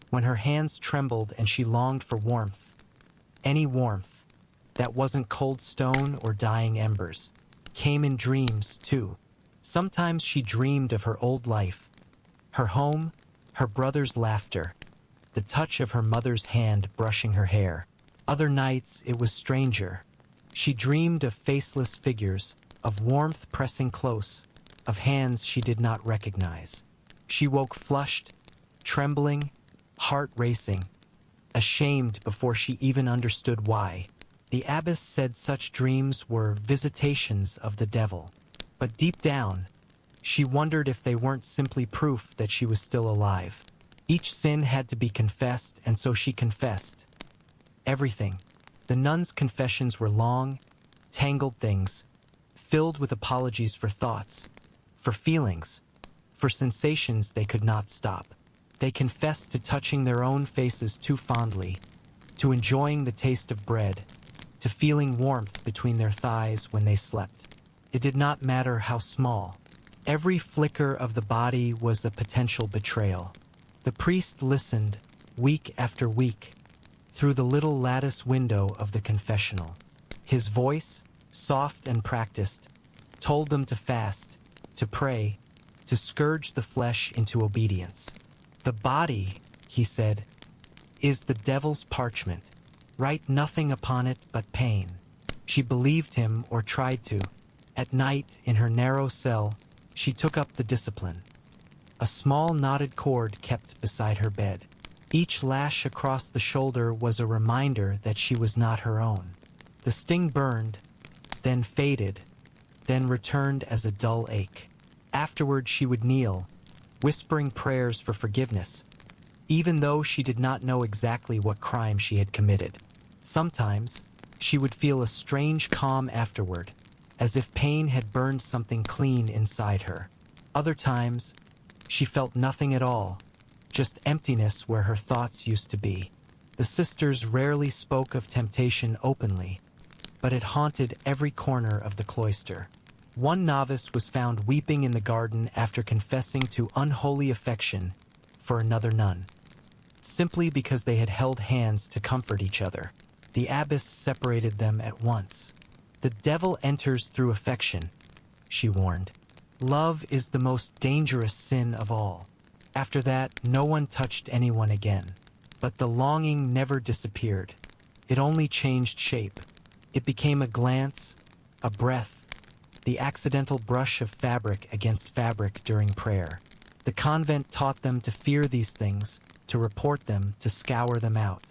when her hands trembled and she longed for warmth. Any warmth that wasn't cold stone or dying embers. Came in dreams, too. Sometimes she dreamed of her old life, her home, her brother's laughter, the touch of her mother's hand brushing her hair. Other nights it was stranger. She dreamed of faceless figures, of warmth pressing close, of hands she did not recognize. She woke flushed, trembling, heart racing, ashamed before she even understood why. The abbess said such dreams were visitations of the devil. But deep down, she wondered if they weren't simply proof that she was still alive. Each sin had to be confessed, and so she confessed. Everything. The nuns' confessions were long, tangled things, filled with apologies for thoughts, for feelings, for sensations they could not stop. They confessed to touching their own faces too fondly, to enjoying the taste of bread, to feeling warmth between their thighs when they slept. It did not matter how small. Every flicker of the body was a potential betrayal. The priest listened, week after week, through the little lattice window of the confessional. His voice, soft and practiced, told them to fast, to pray, to scourge the flesh into obedience. The body, he said, is the devil's parchment. Write nothing upon it but pain. She believed him, or tried to. At night, in her narrow cell, she took up the discipline. A small knotted cord kept beside her bed. Each lash across the shoulder was a reminder that she was not her own. The sting burned, then faded, then returned as a dull ache. Afterward she would kneel, whispering prayers for forgiveness, even though she did not know exactly what crime she had committed. Sometimes, she would feel a strange calm afterward, as if pain had burned something clean inside her. Other times, she felt nothing at all, just emptiness where her thoughts used to be. The sisters rarely spoke of temptation openly, but it haunted every corner of the cloister. One novice was found weeping in the garden after confessing to unholy affection for another nun, simply because they had held hands to comfort each other. The abbess separated them at once. The devil enters through affection, she warned. Love is the most dangerous sin of all. After that, no one touched anyone again. But the longing never disappeared. It only changed shape. It became a glance, a breath, the accidental brush of fabric against fabric during prayer. The convent taught them to fear these things, to report them, to scour them out.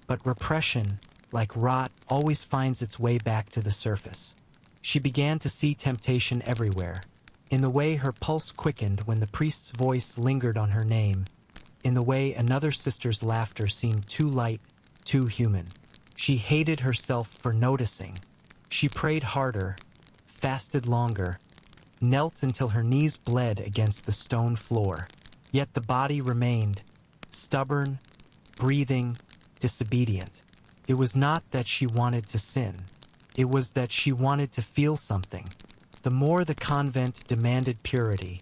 But repression, like rot, always finds its way back to the surface. She began to see temptation everywhere, in the way her pulse quickened when the priest's voice lingered on her name, in the way another sister's laughter seemed too light, too human. She hated herself for noticing. She prayed harder, fasted longer, knelt until her knees bled against the stone floor. Yet the body remained, stubborn, breathing, disobedient. It was not that she wanted to sin. It was that she wanted to feel something. The more the convent demanded purity,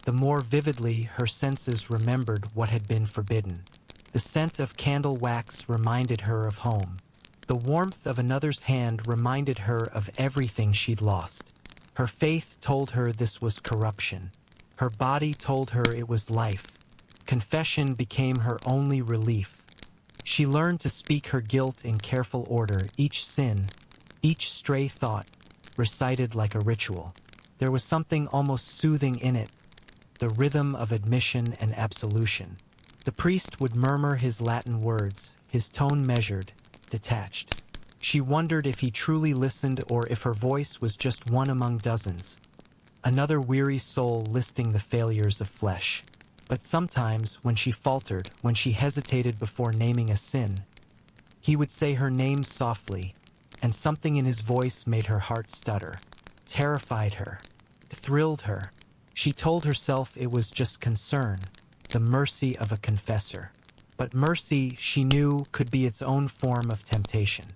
the more vividly her senses remembered what had been forbidden. The scent of candle wax reminded her of home. The warmth of another's hand reminded her of everything she'd lost. Her faith told her this was corruption. Her body told her it was life. Confession became her only relief. She learned to speak her guilt in careful order, each sin, each stray thought, recited like a ritual. There was something almost soothing in it, the rhythm of admission and absolution. The priest would murmur his Latin words, his tone measured, detached. She wondered if he truly listened or if her voice was just one among dozens, another weary soul listing the failures of flesh. But sometimes, when she faltered, when she hesitated before naming a sin, He would say her name softly, and something in his voice made her heart stutter, terrified her, thrilled her. She told herself it was just concern, the mercy of a confessor. But mercy, she knew, could be its own form of temptation.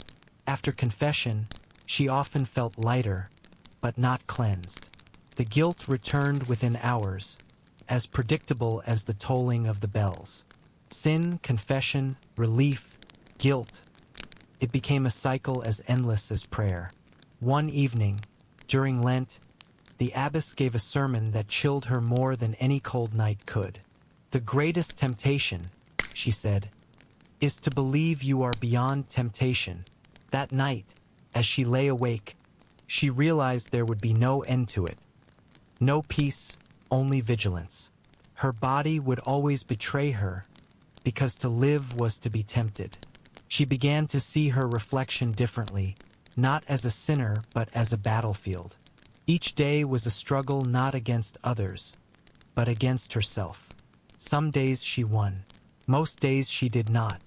After confession, she often felt lighter, but not cleansed. The guilt returned within hours, as predictable as the tolling of the bells. Sin, confession, relief, guilt. It became a cycle as endless as prayer. One evening, during Lent, the abbess gave a sermon that chilled her more than any cold night could. The greatest temptation, she said, is to believe you are beyond temptation. That night, as she lay awake, she realized there would be no end to it. No peace, only vigilance. Her body would always betray her, because to live was to be tempted. She began to see her reflection differently, not as a sinner but as a battlefield. Each day was a struggle not against others, but against herself. Some days she won. Most days she did not.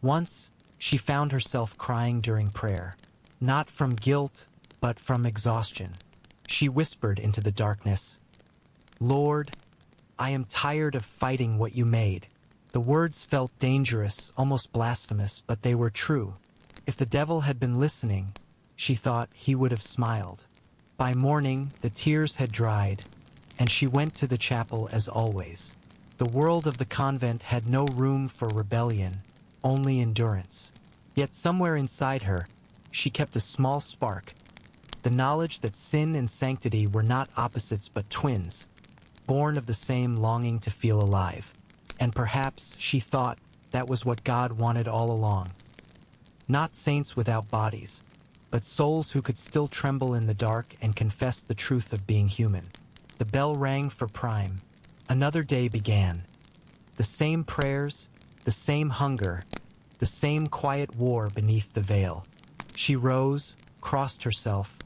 Once, she found herself crying during prayer, not from guilt, but from exhaustion. She whispered into the darkness, "Lord, I am tired of fighting what you made." The words felt dangerous, almost blasphemous, but they were true. If the devil had been listening, she thought he would have smiled. By morning, the tears had dried, and she went to the chapel as always. The world of the convent had no room for rebellion, only endurance. Yet somewhere inside her, she kept a small spark, the knowledge that sin and sanctity were not opposites but twins, born of the same longing to feel alive. And perhaps, she thought, that was what God wanted all along. Not saints without bodies, but souls who could still tremble in the dark and confess the truth of being human. The bell rang for prime. Another day began. The same prayers, the same hunger, the same quiet war beneath the veil. She rose, crossed herself,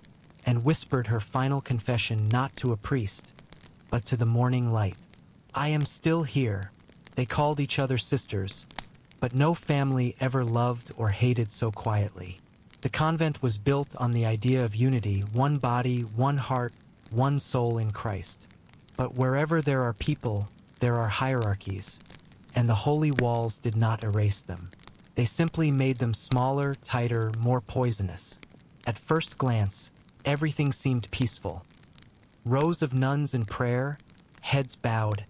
and whispered her final confession not to a priest, but to the morning light. "I am still here." They called each other sisters, but no family ever loved or hated so quietly. The convent was built on the idea of unity, one body, one heart, one soul in Christ. But wherever there are people, there are hierarchies, and the holy walls did not erase them. They simply made them smaller, tighter, more poisonous. At first glance, everything seemed peaceful. Rows of nuns in prayer, heads bowed,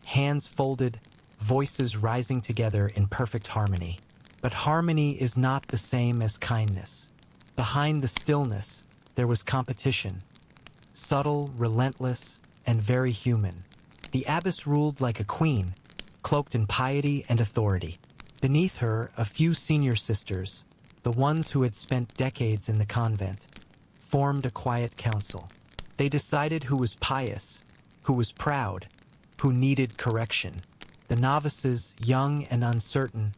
hands folded, voices rising together in perfect harmony. But harmony is not the same as kindness. Behind the stillness, there was competition. Subtle, relentless, and very human. The abbess ruled like a queen, cloaked in piety and authority. Beneath her, a few senior sisters, the ones who had spent decades in the convent, formed a quiet council. They decided who was pious, who was proud, who needed correction. The novices, young and uncertain,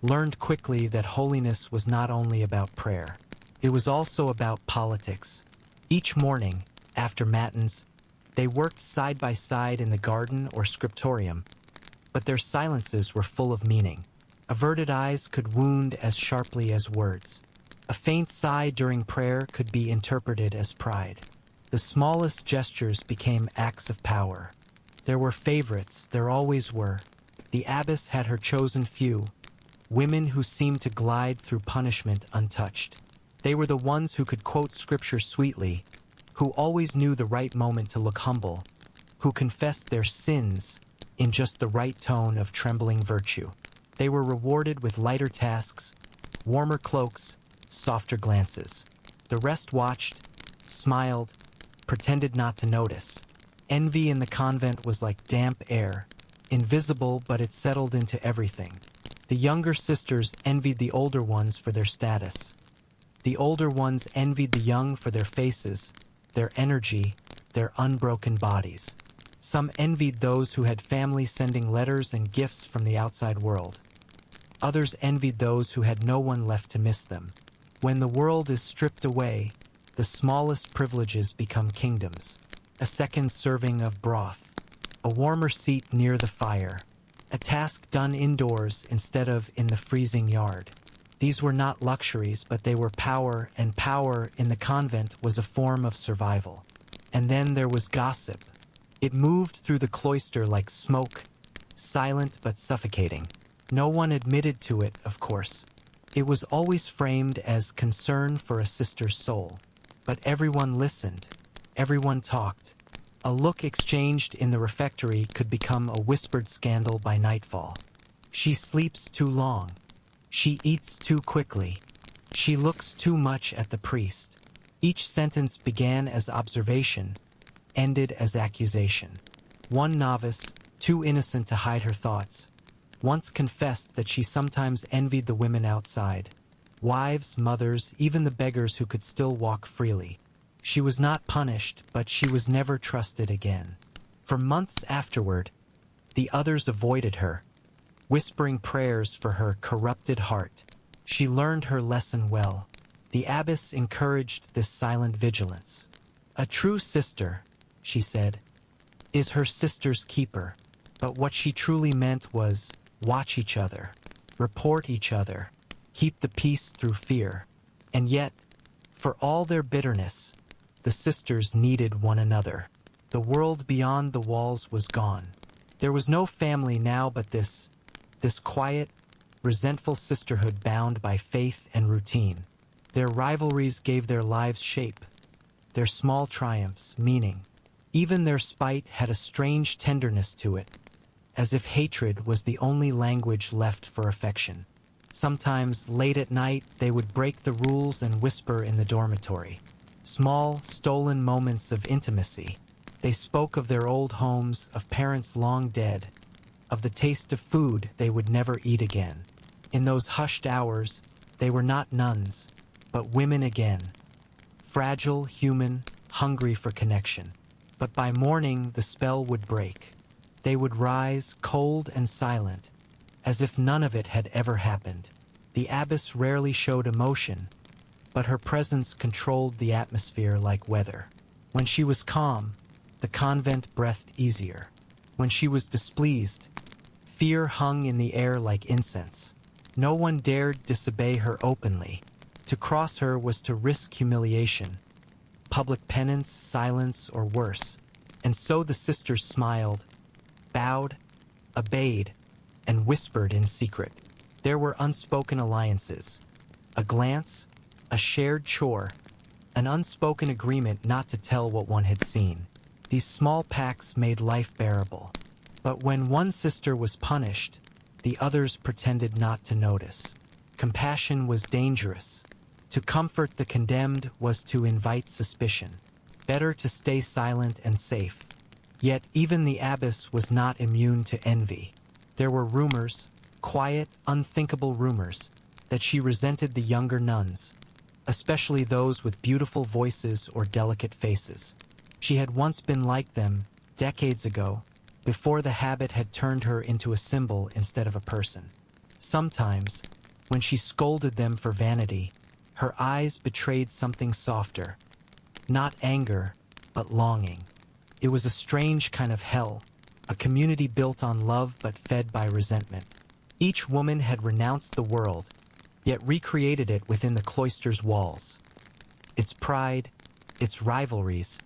learned quickly that holiness was not only about prayer. It was also about politics. Each morning, after matins, they worked side by side in the garden or scriptorium, but their silences were full of meaning. Averted eyes could wound as sharply as words. A faint sigh during prayer could be interpreted as pride. The smallest gestures became acts of power. There were favorites, there always were. The abbess had her chosen few, women who seemed to glide through punishment untouched. They were the ones who could quote scripture sweetly, who always knew the right moment to look humble, who confessed their sins in just the right tone of trembling virtue. They were rewarded with lighter tasks, warmer cloaks, softer glances. The rest watched, smiled, pretended not to notice. Envy in the convent was like damp air, invisible, but it settled into everything. The younger sisters envied the older ones for their status. The older ones envied the young for their faces, their energy, their unbroken bodies. Some envied those who had family sending letters and gifts from the outside world. Others envied those who had no one left to miss them. When the world is stripped away, the smallest privileges become kingdoms. A second serving of broth, a warmer seat near the fire, a task done indoors instead of in the freezing yard. These were not luxuries, but they were power, and power in the convent was a form of survival. And then there was gossip. It moved through the cloister like smoke, silent but suffocating. No one admitted to it, of course. It was always framed as concern for a sister's soul. But everyone listened. Everyone talked. A look exchanged in the refectory could become a whispered scandal by nightfall. She sleeps too long. She eats too quickly. She looks too much at the priest. Each sentence began as observation, ended as accusation. One novice, too innocent to hide her thoughts, once confessed that she sometimes envied the women outside. Wives, mothers, even the beggars who could still walk freely. She was not punished, but she was never trusted again. For months afterward, the others avoided her, whispering prayers for her corrupted heart. She learned her lesson well. The abbess encouraged this silent vigilance. A true sister, she said, is her sister's keeper. But what she truly meant was watch each other, report each other, keep the peace through fear. And yet, for all their bitterness, the sisters needed one another. The world beyond the walls was gone. There was no family now but this quiet, resentful sisterhood bound by faith and routine. Their rivalries gave their lives shape, their small triumphs meaning. Even their spite had a strange tenderness to it, as if hatred was the only language left for affection. Sometimes, late at night, they would break the rules and whisper in the dormitory. Small, stolen moments of intimacy. They spoke of their old homes, of parents long dead, of the taste of food they would never eat again. In those hushed hours, they were not nuns, but women again. Fragile, human, hungry for connection. But by morning, the spell would break. They would rise, cold and silent, as if none of it had ever happened. The abbess rarely showed emotion, but her presence controlled the atmosphere like weather. When she was calm, the convent breathed easier. When she was displeased, fear hung in the air like incense. No one dared disobey her openly. To cross her was to risk humiliation, public penance, silence, or worse. And so the sisters smiled, bowed, obeyed, and whispered in secret. There were unspoken alliances, a glance, a shared chore, an unspoken agreement not to tell what one had seen. These small pacts made life bearable. But when one sister was punished, the others pretended not to notice. Compassion was dangerous. To comfort the condemned was to invite suspicion. Better to stay silent and safe. Yet even the abbess was not immune to envy. There were rumors, quiet, unthinkable rumors, that she resented the younger nuns, especially those with beautiful voices or delicate faces. She had once been like them, decades ago, before the habit had turned her into a symbol instead of a person. Sometimes, when she scolded them for vanity, her eyes betrayed something softer. Not anger, but longing. It was a strange kind of hell, a community built on love but fed by resentment. Each woman had renounced the world, yet recreated it within the cloister's walls. Its pride, its rivalries,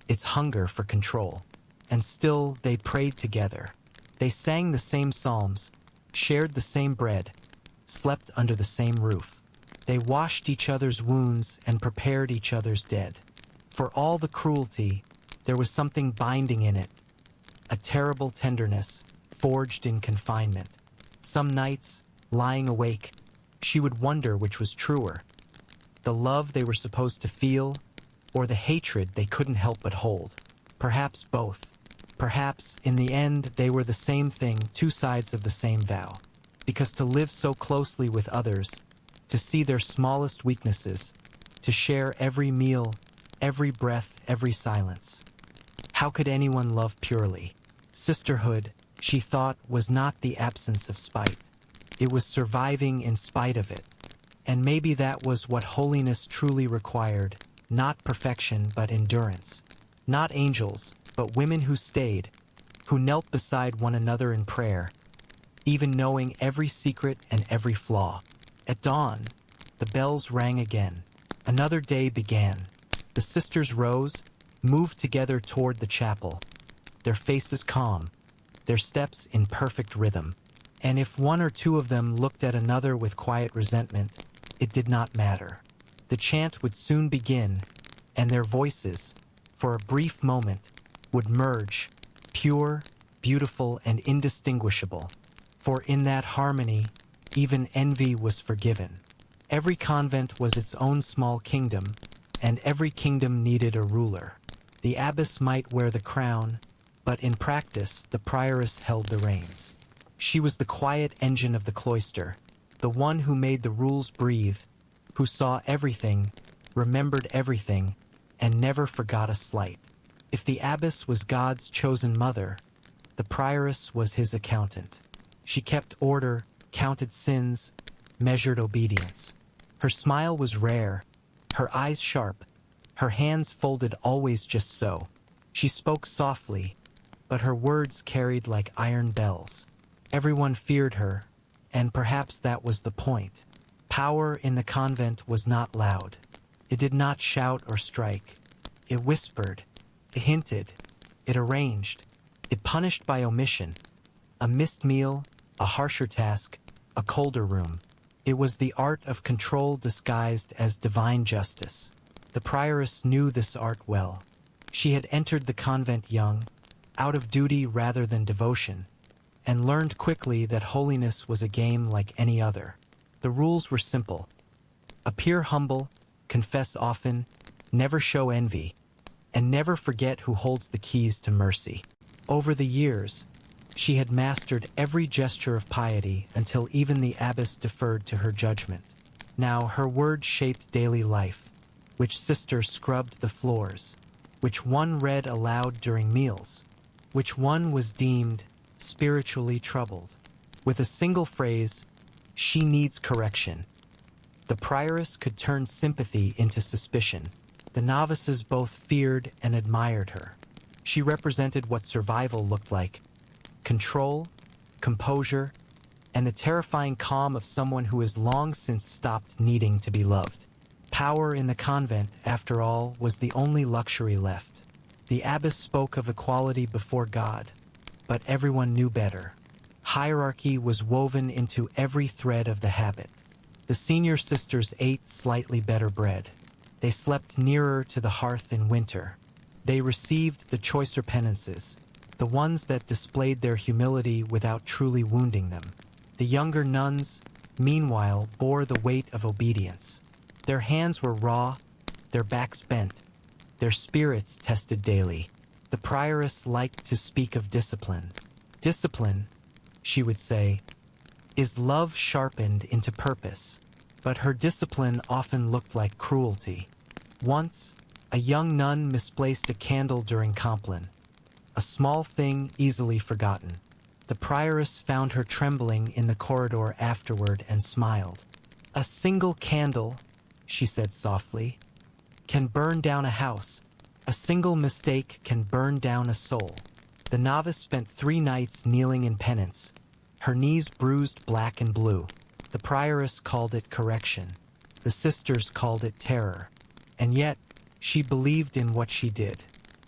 its hunger for control. And still they prayed together. They sang the same psalms, shared the same bread, slept under the same roof. They washed each other's wounds and prepared each other's dead. For all the cruelty, there was something binding in it, a terrible tenderness forged in confinement. Some nights, lying awake, she would wonder which was truer, the love they were supposed to feel, or the hatred they couldn't help but hold. Perhaps both. Perhaps, in the end, they were the same thing, two sides of the same vow. Because to live so closely with others, to see their smallest weaknesses, to share every meal, every breath, every silence. How could anyone love purely? Sisterhood, she thought, was not the absence of spite. It was surviving in spite of it. And maybe that was what holiness truly required, not perfection but endurance. Not angels, but women who stayed, who knelt beside one another in prayer, even knowing every secret and every flaw. At dawn, the bells rang again. Another day began. The sisters rose, moved together toward the chapel, their faces calm, their steps in perfect rhythm. And if one or two of them looked at another with quiet resentment, it did not matter. The chant would soon begin, and their voices, for a brief moment, would merge, pure, beautiful, and indistinguishable. For in that harmony, even envy was forgiven. Every convent was its own small kingdom, and every kingdom needed a ruler. The abbess might wear the crown, but in practice the prioress held the reins. She was the quiet engine of the cloister, the one who made the rules breathe, who saw everything, remembered everything, and never forgot a slight. If the abbess was God's chosen mother, the prioress was his accountant. She kept order, counted sins, measured obedience. Her smile was rare, her eyes sharp, her hands folded always just so. She spoke softly, but her words carried like iron bells. Everyone feared her, and perhaps that was the point. Power in the convent was not loud. It did not shout or strike. It whispered, it hinted, it arranged, it punished by omission. A missed meal, a harsher task, a colder room. It was the art of control disguised as divine justice. The prioress knew this art well. She had entered the convent young, out of duty rather than devotion, and learned quickly that holiness was a game like any other. The rules were simple. Appear humble, confess often, never show envy, and never forget who holds the keys to mercy. Over the years, she had mastered every gesture of piety until even the abbess deferred to her judgment. Now her word shaped daily life, which sister scrubbed the floors, which one read aloud during meals, which one was deemed spiritually troubled. With a single phrase, she needs correction. The prioress could turn sympathy into suspicion. The novices both feared and admired her. She represented what survival looked like: control, composure, and the terrifying calm of someone who has long since stopped needing to be loved. Power in the convent, after all, was the only luxury left. The abbess spoke of equality before God, but everyone knew better. Hierarchy was woven into every thread of the habit. The senior sisters ate slightly better bread. They slept nearer to the hearth in winter. They received the choicer penances, the ones that displayed their humility without truly wounding them. The younger nuns, meanwhile, bore the weight of obedience. Their hands were raw, their backs bent, their spirits tested daily. The prioress liked to speak of discipline. Discipline, she would say, is love sharpened into purpose, but her discipline often looked like cruelty. Once, a young nun misplaced a candle during Compline, a small thing easily forgotten. The prioress found her trembling in the corridor afterward and smiled. "A single candle," she said softly, "can burn down a house. A single mistake can burn down a soul." The novice spent 3 nights kneeling in penance, her knees bruised black and blue. The prioress called it correction. The sisters called it terror. And yet, she believed in what she did.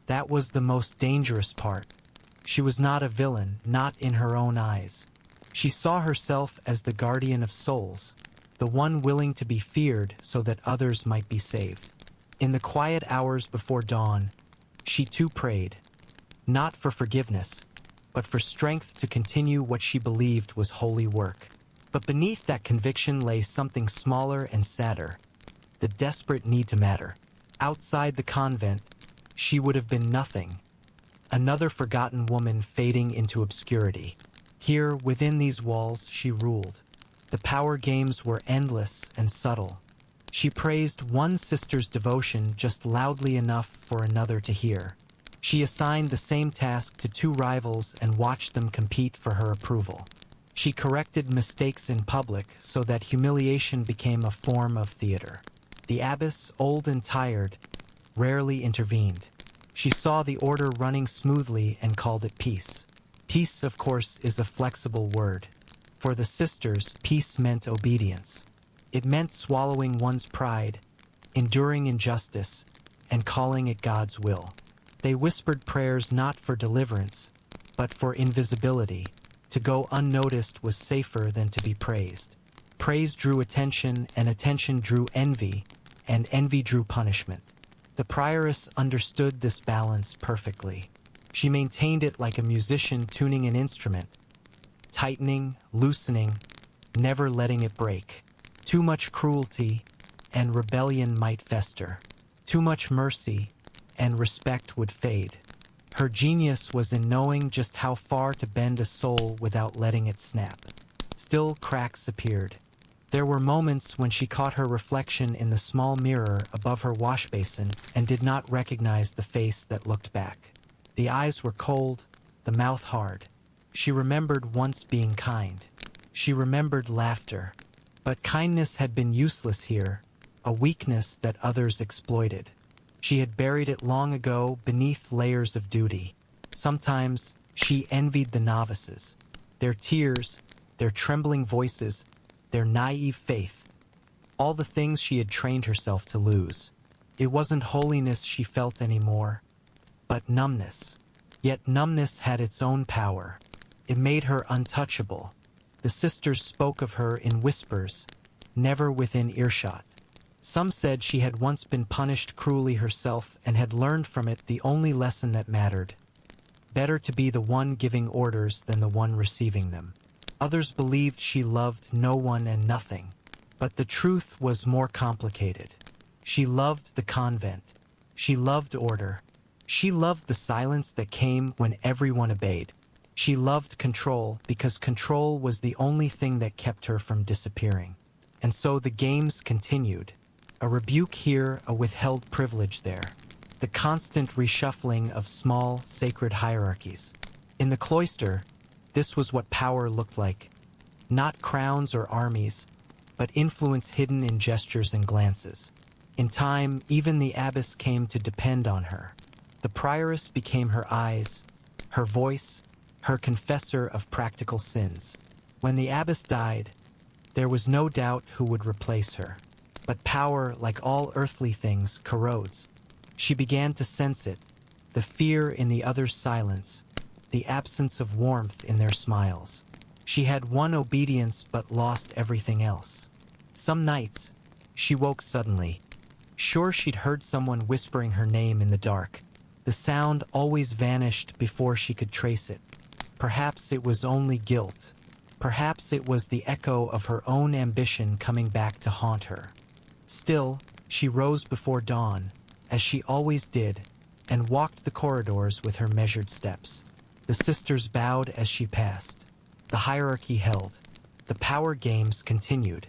That was the most dangerous part. She was not a villain, not in her own eyes. She saw herself as the guardian of souls, the one willing to be feared so that others might be saved. In the quiet hours before dawn, she too prayed, not for forgiveness, but for strength to continue what she believed was holy work. But beneath that conviction lay something smaller and sadder, the desperate need to matter. Outside the convent, she would have been nothing, another forgotten woman fading into obscurity. Here, within these walls, she ruled. The power games were endless and subtle. She praised one sister's devotion just loudly enough for another to hear. She assigned the same task to 2 rivals and watched them compete for her approval. She corrected mistakes in public so that humiliation became a form of theater. The abbess, old and tired, rarely intervened. She saw the order running smoothly and called it peace. Peace, of course, is a flexible word. For the sisters, peace meant obedience. It meant swallowing one's pride, enduring injustice, and calling it God's will. They whispered prayers not for deliverance, but for invisibility. To go unnoticed was safer than to be praised. Praise drew attention, and attention drew envy, and envy drew punishment. The prioress understood this balance perfectly. She maintained it like a musician tuning an instrument, tightening, loosening, never letting it break. Too much cruelty, and rebellion might fester. Too much mercy, and respect would fade. Her genius was in knowing just how far to bend a soul without letting it snap. Still, cracks appeared. There were moments when she caught her reflection in the small mirror above her wash basin and did not recognize the face that looked back. The eyes were cold, the mouth hard. She remembered once being kind. She remembered laughter. But kindness had been useless here, a weakness that others exploited. She had buried it long ago beneath layers of duty. Sometimes she envied the novices. Their tears, their trembling voices, their naive faith. All the things she had trained herself to lose. It wasn't holiness she felt anymore, but numbness. Yet numbness had its own power. It made her untouchable. The sisters spoke of her in whispers, never within earshot. Some said she had once been punished cruelly herself and had learned from it the only lesson that mattered. Better to be the one giving orders than the one receiving them. Others believed she loved no one and nothing. But the truth was more complicated. She loved the convent. She loved order. She loved the silence that came when everyone obeyed. She loved control because control was the only thing that kept her from disappearing. And so the games continued. A rebuke here, a withheld privilege there. The constant reshuffling of small, sacred hierarchies. In the cloister, this was what power looked like. Not crowns or armies, but influence hidden in gestures and glances. In time, even the abbess came to depend on her. The prioress became her eyes, her voice, her confessor of practical sins. When the abbess died, there was no doubt who would replace her. But power, like all earthly things, corrodes. She began to sense it, the fear in the other's silence, the absence of warmth in their smiles. She had won obedience but lost everything else. Some nights, she woke suddenly, sure she'd heard someone whispering her name in the dark. The sound always vanished before she could trace it. Perhaps it was only guilt. Perhaps it was the echo of her own ambition coming back to haunt her. Still, she rose before dawn, as she always did, and walked the corridors with her measured steps. The sisters bowed as she passed. The hierarchy held. The power games continued.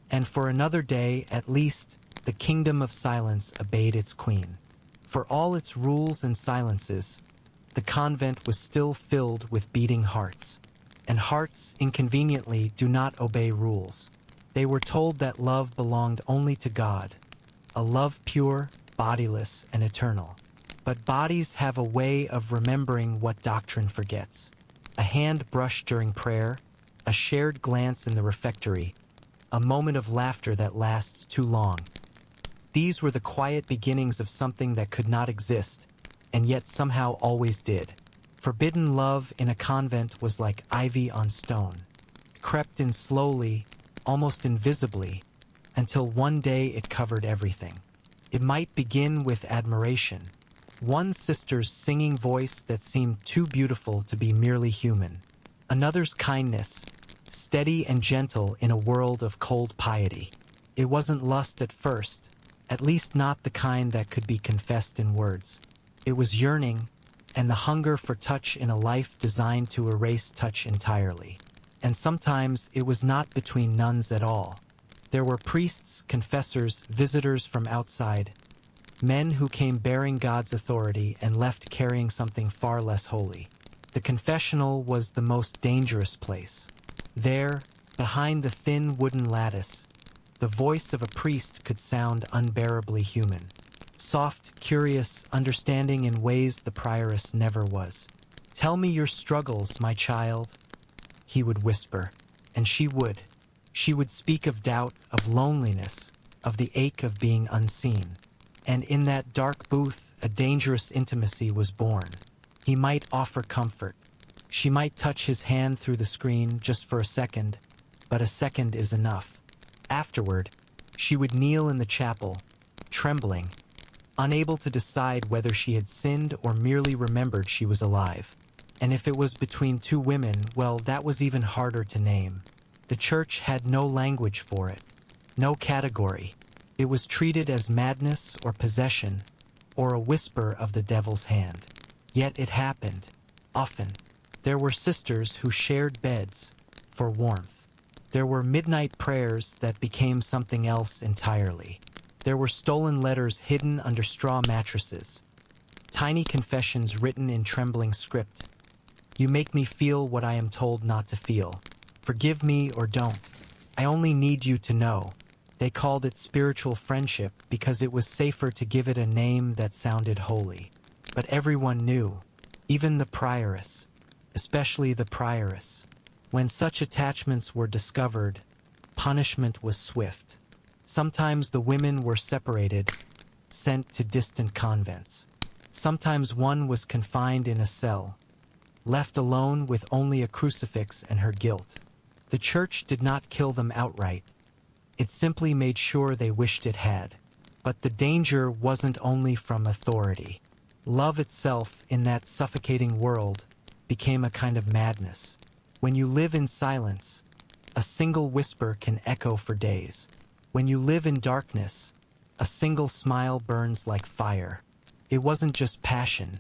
And for another day, at least, the kingdom of silence obeyed its queen. For all its rules and silences, the convent was still filled with beating hearts. And hearts, inconveniently, do not obey rules. They were told that love belonged only to God, a love pure, bodiless, and eternal. But bodies have a way of remembering what doctrine forgets. A hand brushed during prayer, a shared glance in the refectory, a moment of laughter that lasts too long. These were the quiet beginnings of something that could not exist, and yet somehow always did. Forbidden love in a convent was like ivy on stone. It crept in slowly, almost invisibly, until one day it covered everything. It might begin with admiration, one sister's singing voice that seemed too beautiful to be merely human, another's kindness, steady and gentle in a world of cold piety. It wasn't lust at first, at least not the kind that could be confessed in words. It was yearning, and the hunger for touch in a life designed to erase touch entirely. And sometimes it was not between nuns at all. There were priests, confessors, visitors from outside, men who came bearing God's authority and left carrying something far less holy. The confessional was the most dangerous place. There, behind the thin wooden lattice, the voice of a priest could sound unbearably human. Soft, curious, understanding in ways the prioress never was. "Tell me your struggles, my child," he would whisper, and she would. She would speak of doubt, of loneliness, of the ache of being unseen. And in that dark booth, a dangerous intimacy was born. He might offer comfort. She might touch his hand through the screen just for a second, but a second is enough. Afterward, she would kneel in the chapel, trembling, unable to decide whether she had sinned or merely remembered she was alive. And if it was between two women, well, that was even harder to name. The church had no language for it, no category. It was treated as madness or possession, or a whisper of the devil's hand. Yet it happened, often. There were sisters who shared beds for warmth. There were midnight prayers that became something else entirely. There were stolen letters hidden under straw mattresses, tiny confessions written in trembling script. You make me feel what I am told not to feel. Forgive me or don't. I only need you to know. They called it spiritual friendship because it was safer to give it a name that sounded holy. But everyone knew, even the prioress, especially the prioress. When such attachments were discovered, punishment was swift. Sometimes the women were separated, sent to distant convents. Sometimes one was confined in a cell, left alone with only a crucifix and her guilt. The church did not kill them outright. It simply made sure they wished it had. But the danger wasn't only from authority. Love itself in that suffocating world became a kind of madness. When you live in silence, a single whisper can echo for days. When you live in darkness, a single smile burns like fire. It wasn't just passion.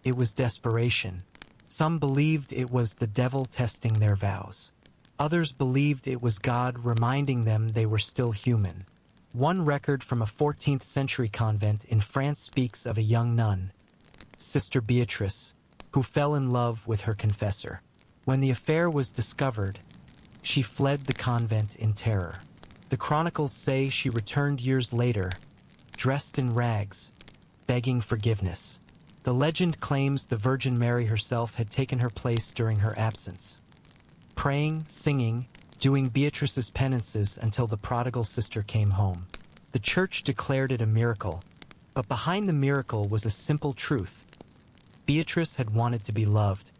It was desperation. Some believed it was the devil testing their vows. Others believed it was God reminding them they were still human. One record from a 14th century convent in France speaks of a young nun, Sister Beatrice, who fell in love with her confessor. When the affair was discovered, she fled the convent in terror. The chronicles say she returned years later, dressed in rags, begging forgiveness. The legend claims the Virgin Mary herself had taken her place during her absence, praying, singing, doing Beatrice's penances until the prodigal sister came home. The church declared it a miracle, but behind the miracle was a simple truth. Beatrice had wanted to be loved,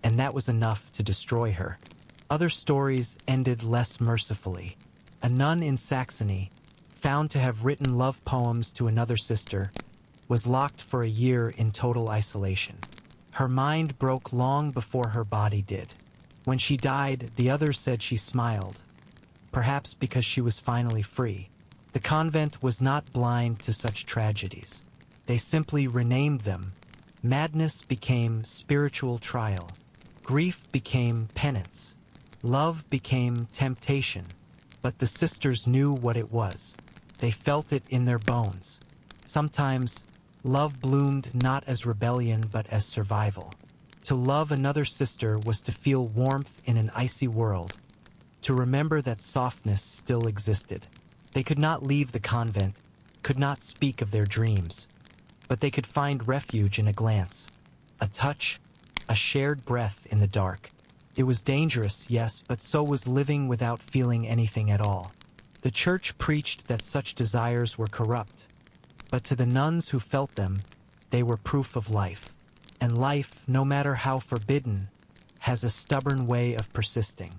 and that was enough to destroy her. Other stories ended less mercifully. A nun in Saxony, found to have written love poems to another sister, was locked for a year in total isolation. Her mind broke long before her body did. When she died, the others said she smiled, perhaps because she was finally free. The convent was not blind to such tragedies. They simply renamed them. Madness became spiritual trial. Grief became penance. Love became temptation. But the sisters knew what it was. They felt it in their bones. Sometimes, love bloomed not as rebellion but as survival. To love another sister was to feel warmth in an icy world, to remember that softness still existed. They could not leave the convent, could not speak of their dreams, but they could find refuge in a glance, a touch, a shared breath in the dark. It was dangerous, yes, but so was living without feeling anything at all. The church preached that such desires were corrupt, but to the nuns who felt them, they were proof of life. And life, no matter how forbidden, has a stubborn way of persisting.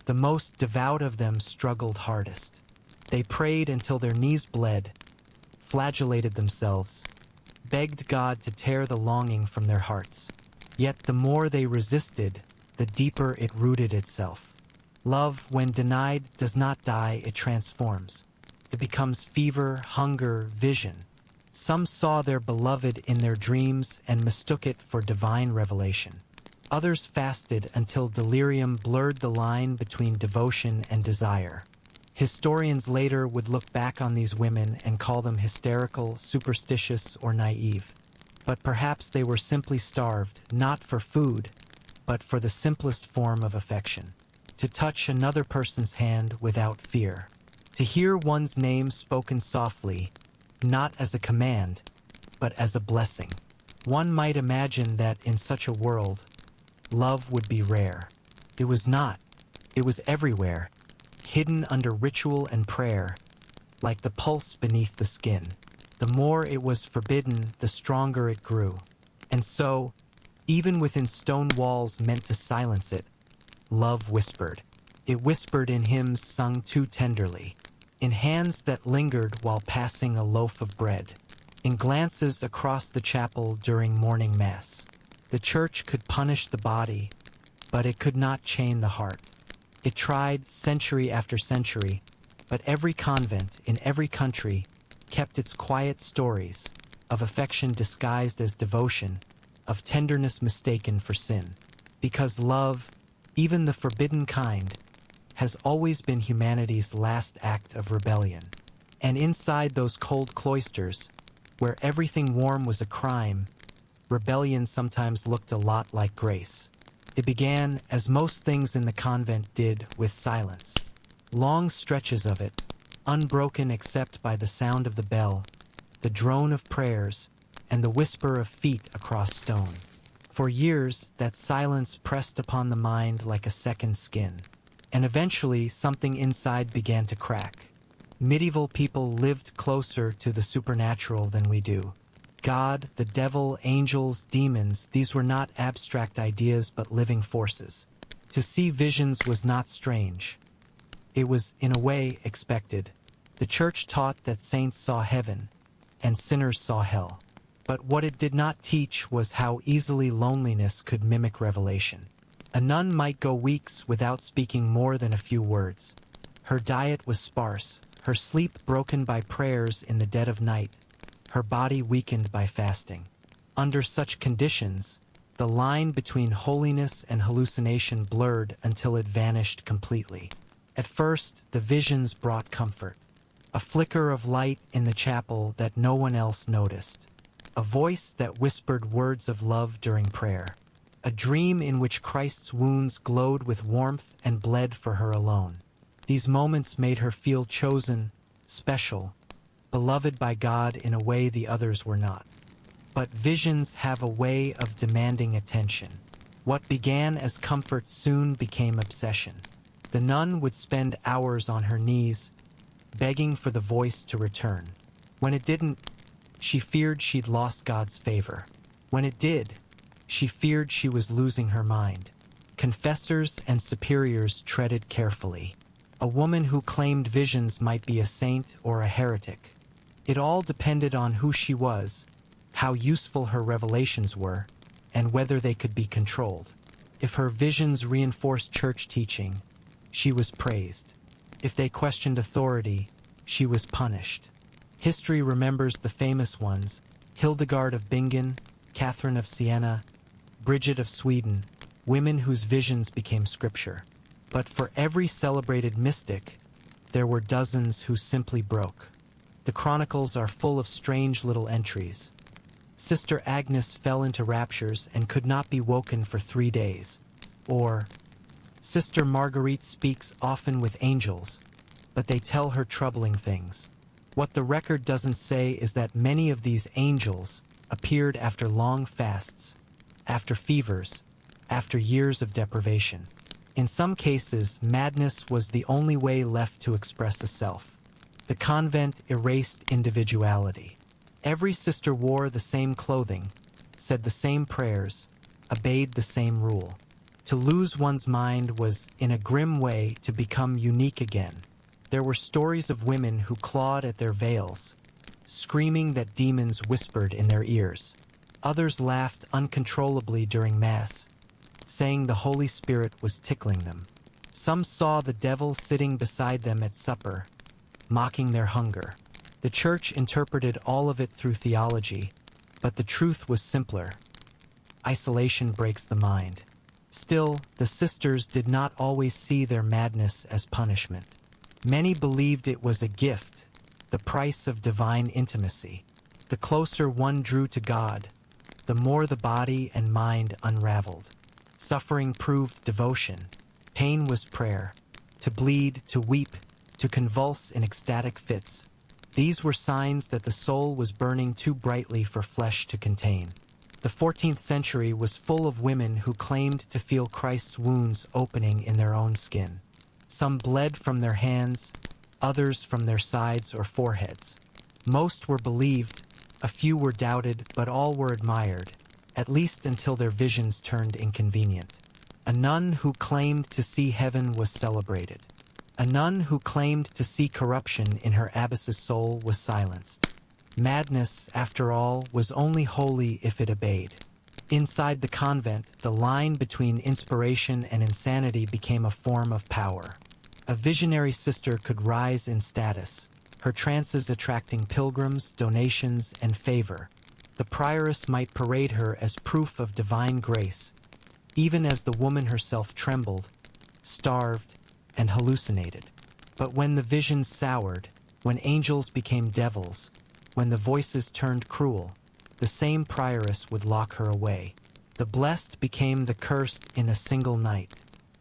The most devout of them struggled hardest. They prayed until their knees bled, flagellated themselves, begged God to tear the longing from their hearts. Yet the more they resisted, the deeper it rooted itself. Love, when denied, does not die, it transforms. It becomes fever, hunger, vision. Some saw their beloved in their dreams and mistook it for divine revelation. Others fasted until delirium blurred the line between devotion and desire. Historians later would look back on these women and call them hysterical, superstitious, or naive. But perhaps they were simply starved, not for food, but for the simplest form of affection. To touch another person's hand without fear. To hear one's name spoken softly, not as a command, but as a blessing. One might imagine that in such a world, love would be rare. It was not. It was everywhere, hidden under ritual and prayer, like the pulse beneath the skin. The more it was forbidden, the stronger it grew. And so, even within stone walls meant to silence it, love whispered. It whispered in hymns sung too tenderly, in hands that lingered while passing a loaf of bread, in glances across the chapel during morning mass. The church could punish the body, but it could not chain the heart. It tried century after century, but every convent in every country kept its quiet stories of affection disguised as devotion, of tenderness mistaken for sin. Because love, even the forbidden kind, has always been humanity's last act of rebellion. And inside those cold cloisters, where everything warm was a crime, rebellion sometimes looked a lot like grace. It began, as most things in the convent did, with silence. Long stretches of it, unbroken except by the sound of the bell, the drone of prayers, and the whisper of feet across stone. For years, that silence pressed upon the mind like a second skin. And eventually, something inside began to crack. Medieval people lived closer to the supernatural than we do. God, the devil, angels, demons, these were not abstract ideas but living forces. To see visions was not strange. It was, in a way, expected. The church taught that saints saw heaven, and sinners saw hell. But what it did not teach was how easily loneliness could mimic revelation. A nun might go weeks without speaking more than a few words. Her diet was sparse, her sleep broken by prayers in the dead of night, her body weakened by fasting. Under such conditions, the line between holiness and hallucination blurred until it vanished completely. At first, the visions brought comfort. A flicker of light in the chapel that no one else noticed. A voice that whispered words of love during prayer. A dream in which Christ's wounds glowed with warmth and bled for her alone. These moments made her feel chosen, special, beloved by God in a way the others were not. But visions have a way of demanding attention. What began as comfort soon became obsession. The nun would spend hours on her knees, begging for the voice to return. When it didn't, she feared she'd lost God's favor. When it did, she feared she was losing her mind. Confessors and superiors treaded carefully. A woman who claimed visions might be a saint or a heretic. It all depended on who she was, how useful her revelations were, and whether they could be controlled. If her visions reinforced church teaching, she was praised. If they questioned authority, she was punished. History remembers the famous ones: Hildegard of Bingen, Catherine of Siena, Bridget of Sweden, women whose visions became scripture. But for every celebrated mystic, there were dozens who simply broke. The chronicles are full of strange little entries. Sister Agnes fell into raptures and could not be woken for 3 days. Or, Sister Marguerite speaks often with angels, but they tell her troubling things. What the record doesn't say is that many of these angels appeared after long fasts, after fevers, after years of deprivation. In some cases, madness was the only way left to express a self. The convent erased individuality. Every sister wore the same clothing, said the same prayers, obeyed the same rule. To lose one's mind was, in a grim way, to become unique again. There were stories of women who clawed at their veils, screaming that demons whispered in their ears. Others laughed uncontrollably during Mass, saying the Holy Spirit was tickling them. Some saw the devil sitting beside them at supper, mocking their hunger. The Church interpreted all of it through theology, but the truth was simpler. Isolation breaks the mind. Still, the sisters did not always see their madness as punishment. Many believed it was a gift, the price of divine intimacy. The closer one drew to God, the more the body and mind unraveled. Suffering proved devotion. Pain was prayer. To bleed, to weep, to convulse in ecstatic fits. These were signs that the soul was burning too brightly for flesh to contain. The 14th century was full of women who claimed to feel Christ's wounds opening in their own skin. Some bled from their hands, others from their sides or foreheads. Most were believed, a few were doubted, but all were admired, at least until their visions turned inconvenient. A nun who claimed to see heaven was celebrated. A nun who claimed to see corruption in her abbess's soul was silenced. Madness, after all, was only holy if it obeyed. Inside the convent, the line between inspiration and insanity became a form of power. A visionary sister could rise in status, her trances attracting pilgrims, donations, and favor. The prioress might parade her as proof of divine grace, even as the woman herself trembled, starved, and hallucinated. But when the visions soured, when angels became devils, when the voices turned cruel, the same prioress would lock her away. The blessed became the cursed in a single night.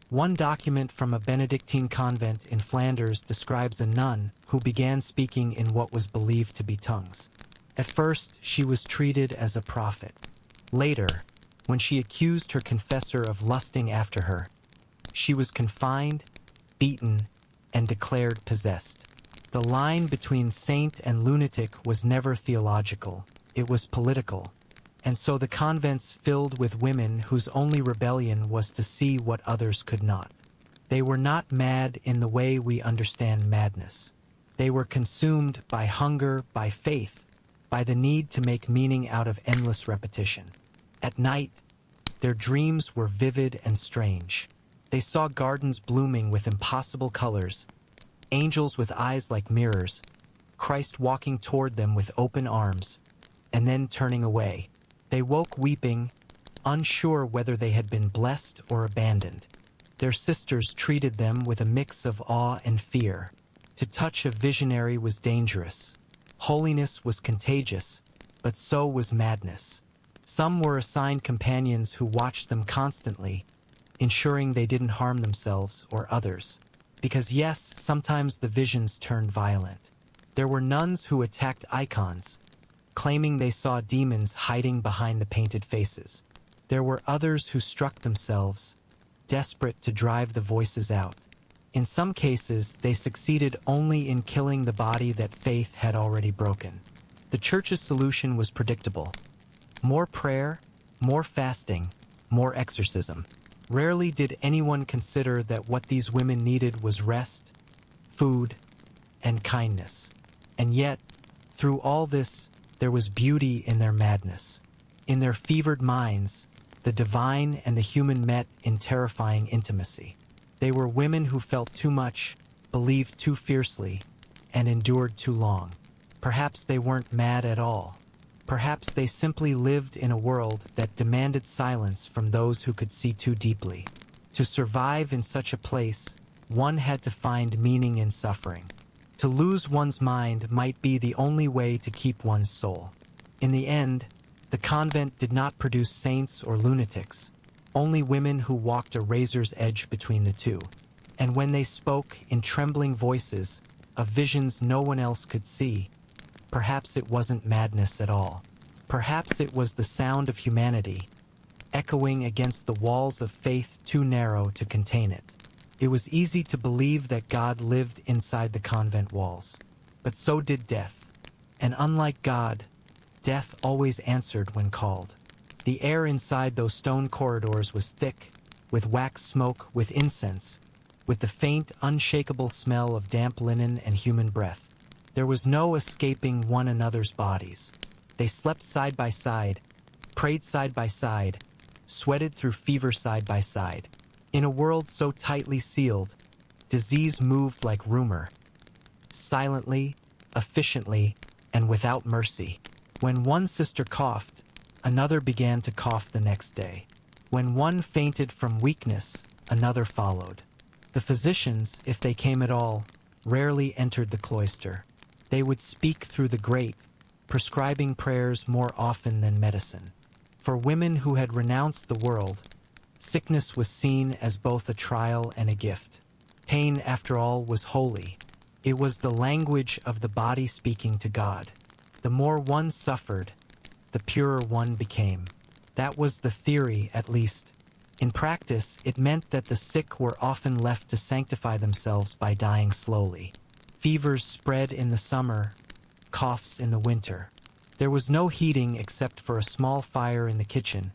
One document from a Benedictine convent in Flanders describes a nun who began speaking in what was believed to be tongues. At first, she was treated as a prophet. Later, when she accused her confessor of lusting after her, she was confined, beaten, and declared possessed. The line between saint and lunatic was never theological, it was political. And so the convents filled with women whose only rebellion was to see what others could not. They were not mad in the way we understand madness. They were consumed by hunger, by faith, by the need to make meaning out of endless repetition. At night, their dreams were vivid and strange. They saw gardens blooming with impossible colors, angels with eyes like mirrors, Christ walking toward them with open arms, and then turning away. They woke weeping, unsure whether they had been blessed or abandoned. Their sisters treated them with a mix of awe and fear. To touch a visionary was dangerous. Holiness was contagious, but so was madness. Some were assigned companions who watched them constantly, ensuring they didn't harm themselves or others. Because yes, sometimes the visions turned violent. There were nuns who attacked icons, claiming they saw demons hiding behind the painted faces. There were others who struck themselves, desperate to drive the voices out. In some cases, they succeeded only in killing the body that faith had already broken. The church's solution was predictable. More prayer, more fasting, more exorcism. Rarely did anyone consider that what these women needed was rest, food, and kindness. And yet, through all this, there was beauty in their madness. In their fevered minds, the divine and the human met in terrifying intimacy. They were women who felt too much, believed too fiercely, and endured too long. Perhaps they weren't mad at all. Perhaps they simply lived in a world that demanded silence from those who could see too deeply. To survive in such a place, one had to find meaning in suffering. To lose one's mind might be the only way to keep one's soul. In the end, the convent did not produce saints or lunatics, only women who walked a razor's edge between the two. And when they spoke in trembling voices of visions no one else could see, perhaps it wasn't madness at all. Perhaps it was the sound of humanity, echoing against the walls of faith too narrow to contain it. It was easy to believe that God lived inside the convent walls, but so did death. And unlike God, death always answered when called. The air inside those stone corridors was thick, with wax smoke, with incense, with the faint, unshakable smell of damp linen and human breath. There was no escaping one another's bodies. They slept side by side, prayed side by side, sweated through fever side by side. In a world so tightly sealed, disease moved like rumor, silently, efficiently, and without mercy. When one sister coughed, another began to cough the next day. When one fainted from weakness, another followed. The physicians, if they came at all, rarely entered the cloister. They would speak through the grate, prescribing prayers more often than medicine. For women who had renounced the world, sickness was seen as both a trial and a gift. Pain, after all, was holy. It was the language of the body speaking to God. The more one suffered, the purer one became. That was the theory, at least, In practice, it meant that the sick were often left to sanctify themselves by dying slowly. Fevers spread in the summer, coughs in the winter. There was no heating except for a small fire in the kitchen,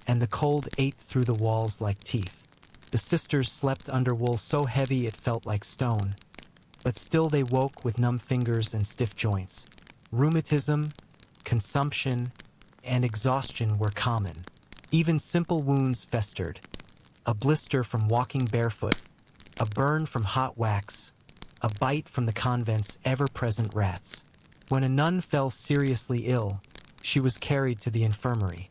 and the cold ate through the walls like teeth. The sisters slept under wool so heavy it felt like stone, but still they woke with numb fingers and stiff joints. Rheumatism, consumption, and exhaustion were common. Even simple wounds festered. A blister from walking barefoot, a burn from hot wax, a bite from the convent's ever-present rats. When a nun fell seriously ill, she was carried to the infirmary.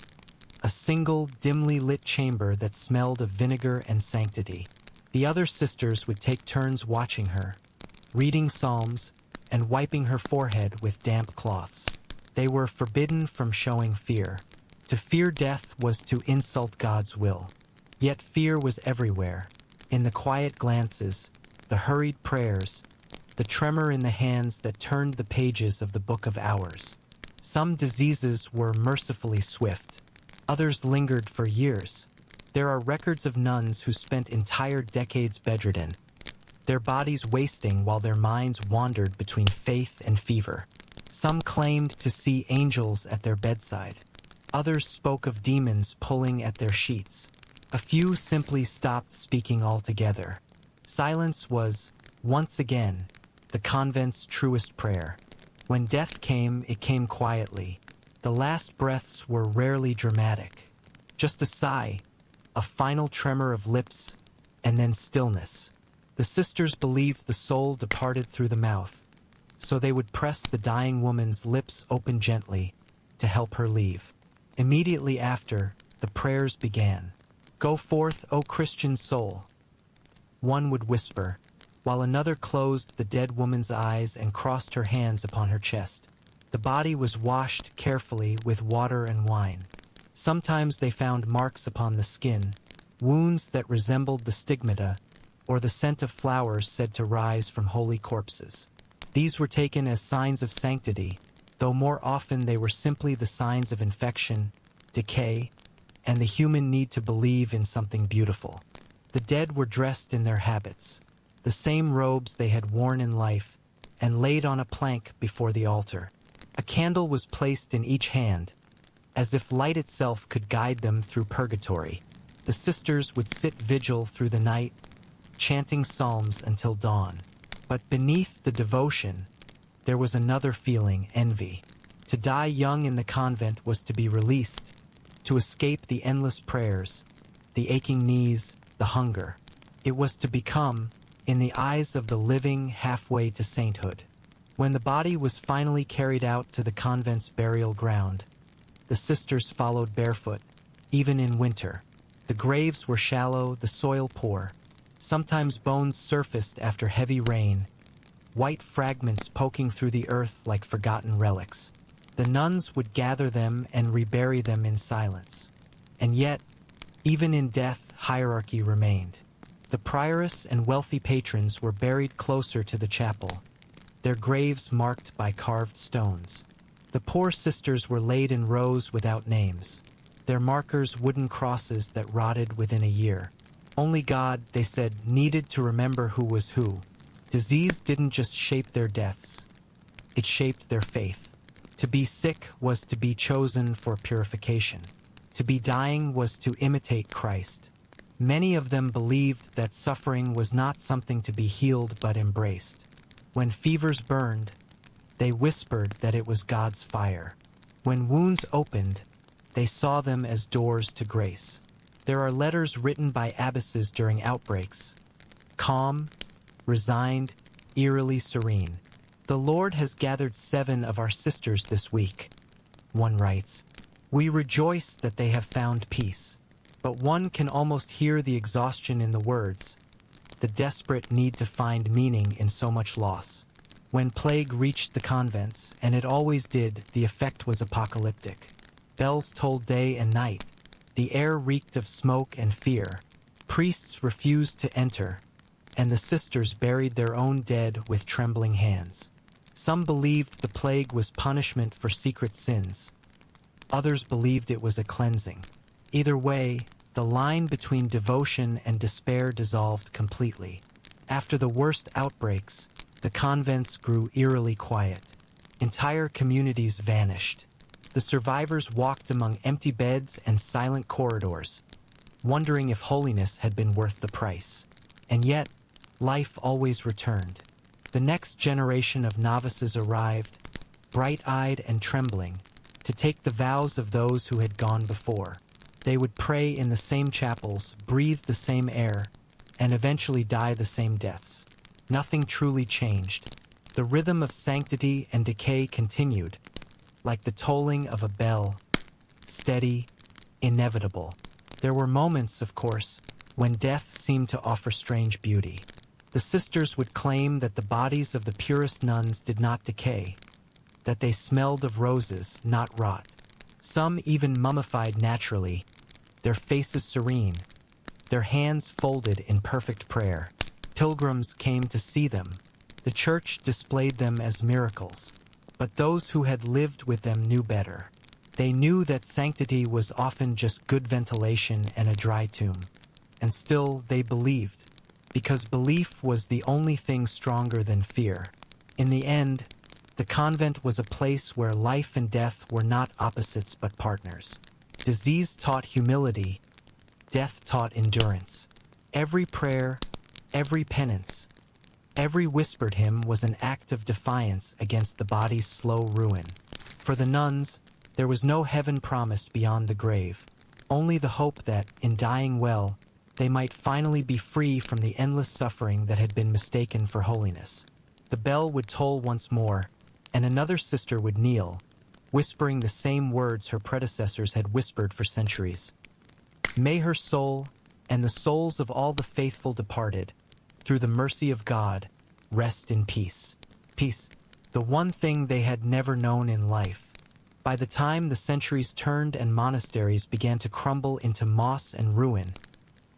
A single, dimly lit chamber that smelled of vinegar and sanctity. The other sisters would take turns watching her, reading psalms, and wiping her forehead with damp cloths. They were forbidden from showing fear. To fear death was to insult God's will. Yet fear was everywhere, in the quiet glances, the hurried prayers, the tremor in the hands that turned the pages of the Book of Hours. Some diseases were mercifully swift. Others lingered for years. There are records of nuns who spent entire decades bedridden, their bodies wasting while their minds wandered between faith and fever. Some claimed to see angels at their bedside. Others spoke of demons pulling at their sheets. A few simply stopped speaking altogether. Silence was, once again, the convent's truest prayer. When death came, it came quietly. The last breaths were rarely dramatic. Just a sigh, a final tremor of lips, and then stillness. The sisters believed the soul departed through the mouth, so they would press the dying woman's lips open gently to help her leave. Immediately after, the prayers began. "Go forth, O Christian soul," one would whisper, while another closed the dead woman's eyes and crossed her hands upon her chest. The body was washed carefully with water and wine. Sometimes they found marks upon the skin, wounds that resembled the stigmata, or the scent of flowers said to rise from holy corpses. These were taken as signs of sanctity, though more often they were simply the signs of infection, decay, and the human need to believe in something beautiful. The dead were dressed in their habits, the same robes they had worn in life, and laid on a plank before the altar. A candle was placed in each hand, as if light itself could guide them through purgatory. The sisters would sit vigil through the night, chanting psalms until dawn. But beneath the devotion, there was another feeling, envy. To die young in the convent was to be released, to escape the endless prayers, the aching knees, the hunger. It was to become, in the eyes of the living, halfway to sainthood. When the body was finally carried out to the convent's burial ground, the sisters followed barefoot, even in winter. The graves were shallow, the soil poor. Sometimes bones surfaced after heavy rain, white fragments poking through the earth like forgotten relics. The nuns would gather them and rebury them in silence. And yet, even in death, hierarchy remained. The prioress and wealthy patrons were buried closer to the chapel, their graves marked by carved stones. The poor sisters were laid in rows without names, their markers wooden crosses that rotted within a year. Only God, they said, needed to remember who was who. Disease didn't just shape their deaths, it shaped their faith. To be sick was to be chosen for purification. To be dying was to imitate Christ. Many of them believed that suffering was not something to be healed but embraced. When fevers burned, they whispered that it was God's fire. When wounds opened, they saw them as doors to grace. There are letters written by abbesses during outbreaks, calm, resigned, eerily serene. "The Lord has gathered 7 of our sisters this week," one writes. "We rejoice that they have found peace." But one can almost hear the exhaustion in the words, the desperate need to find meaning in so much loss. When plague reached the convents, and it always did, the effect was apocalyptic. Bells tolled day and night. The air reeked of smoke and fear. Priests refused to enter, and the sisters buried their own dead with trembling hands. Some believed the plague was punishment for secret sins. Others believed it was a cleansing. Either way, The line between devotion and despair dissolved completely. After the worst outbreaks, the convents grew eerily quiet. Entire communities vanished. The survivors walked among empty beds and silent corridors, wondering if holiness had been worth the price. And yet, life always returned. The next generation of novices arrived, bright-eyed and trembling, to take the vows of those who had gone before. They would pray in the same chapels, breathe the same air, and eventually die the same deaths. Nothing truly changed. The rhythm of sanctity and decay continued, like the tolling of a bell, steady, inevitable. There were moments, of course, when death seemed to offer strange beauty. The sisters would claim that the bodies of the purest nuns did not decay, that they smelled of roses, not rot. Some even mummified naturally, their faces serene, their hands folded in perfect prayer. Pilgrims came to see them. The church displayed them as miracles. But those who had lived with them knew better. They knew that sanctity was often just good ventilation and a dry tomb. And still they believed, because belief was the only thing stronger than fear. In the end, the convent was a place where life and death were not opposites but partners. Disease taught humility, death taught endurance. Every prayer, every penance, every whispered hymn was an act of defiance against the body's slow ruin. For the nuns, there was no heaven promised beyond the grave, only the hope that, in dying well, they might finally be free from the endless suffering that had been mistaken for holiness. The bell would toll once more, and another sister would kneel, whispering the same words her predecessors had whispered for centuries. May her soul, and the souls of all the faithful departed, through the mercy of God, rest in peace. Peace, the one thing they had never known in life. By the time the centuries turned and monasteries began to crumble into moss and ruin,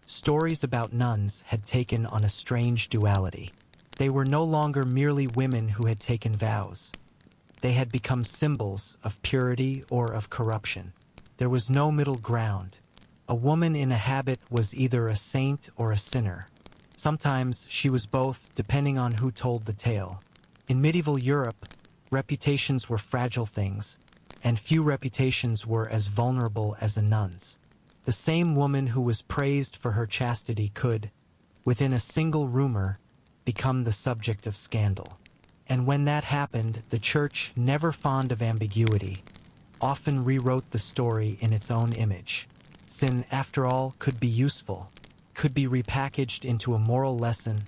stories about nuns had taken on a strange duality. They were no longer merely women who had taken vows. They had become symbols of purity or of corruption. There was no middle ground. A woman in a habit was either a saint or a sinner. Sometimes she was both, depending on who told the tale. In medieval Europe, reputations were fragile things, and few reputations were as vulnerable as a nun's. The same woman who was praised for her chastity could, within a single rumor, become the subject of scandal. And when that happened, the church, never fond of ambiguity, often rewrote the story in its own image. Sin, after all, could be useful, could be repackaged into a moral lesson,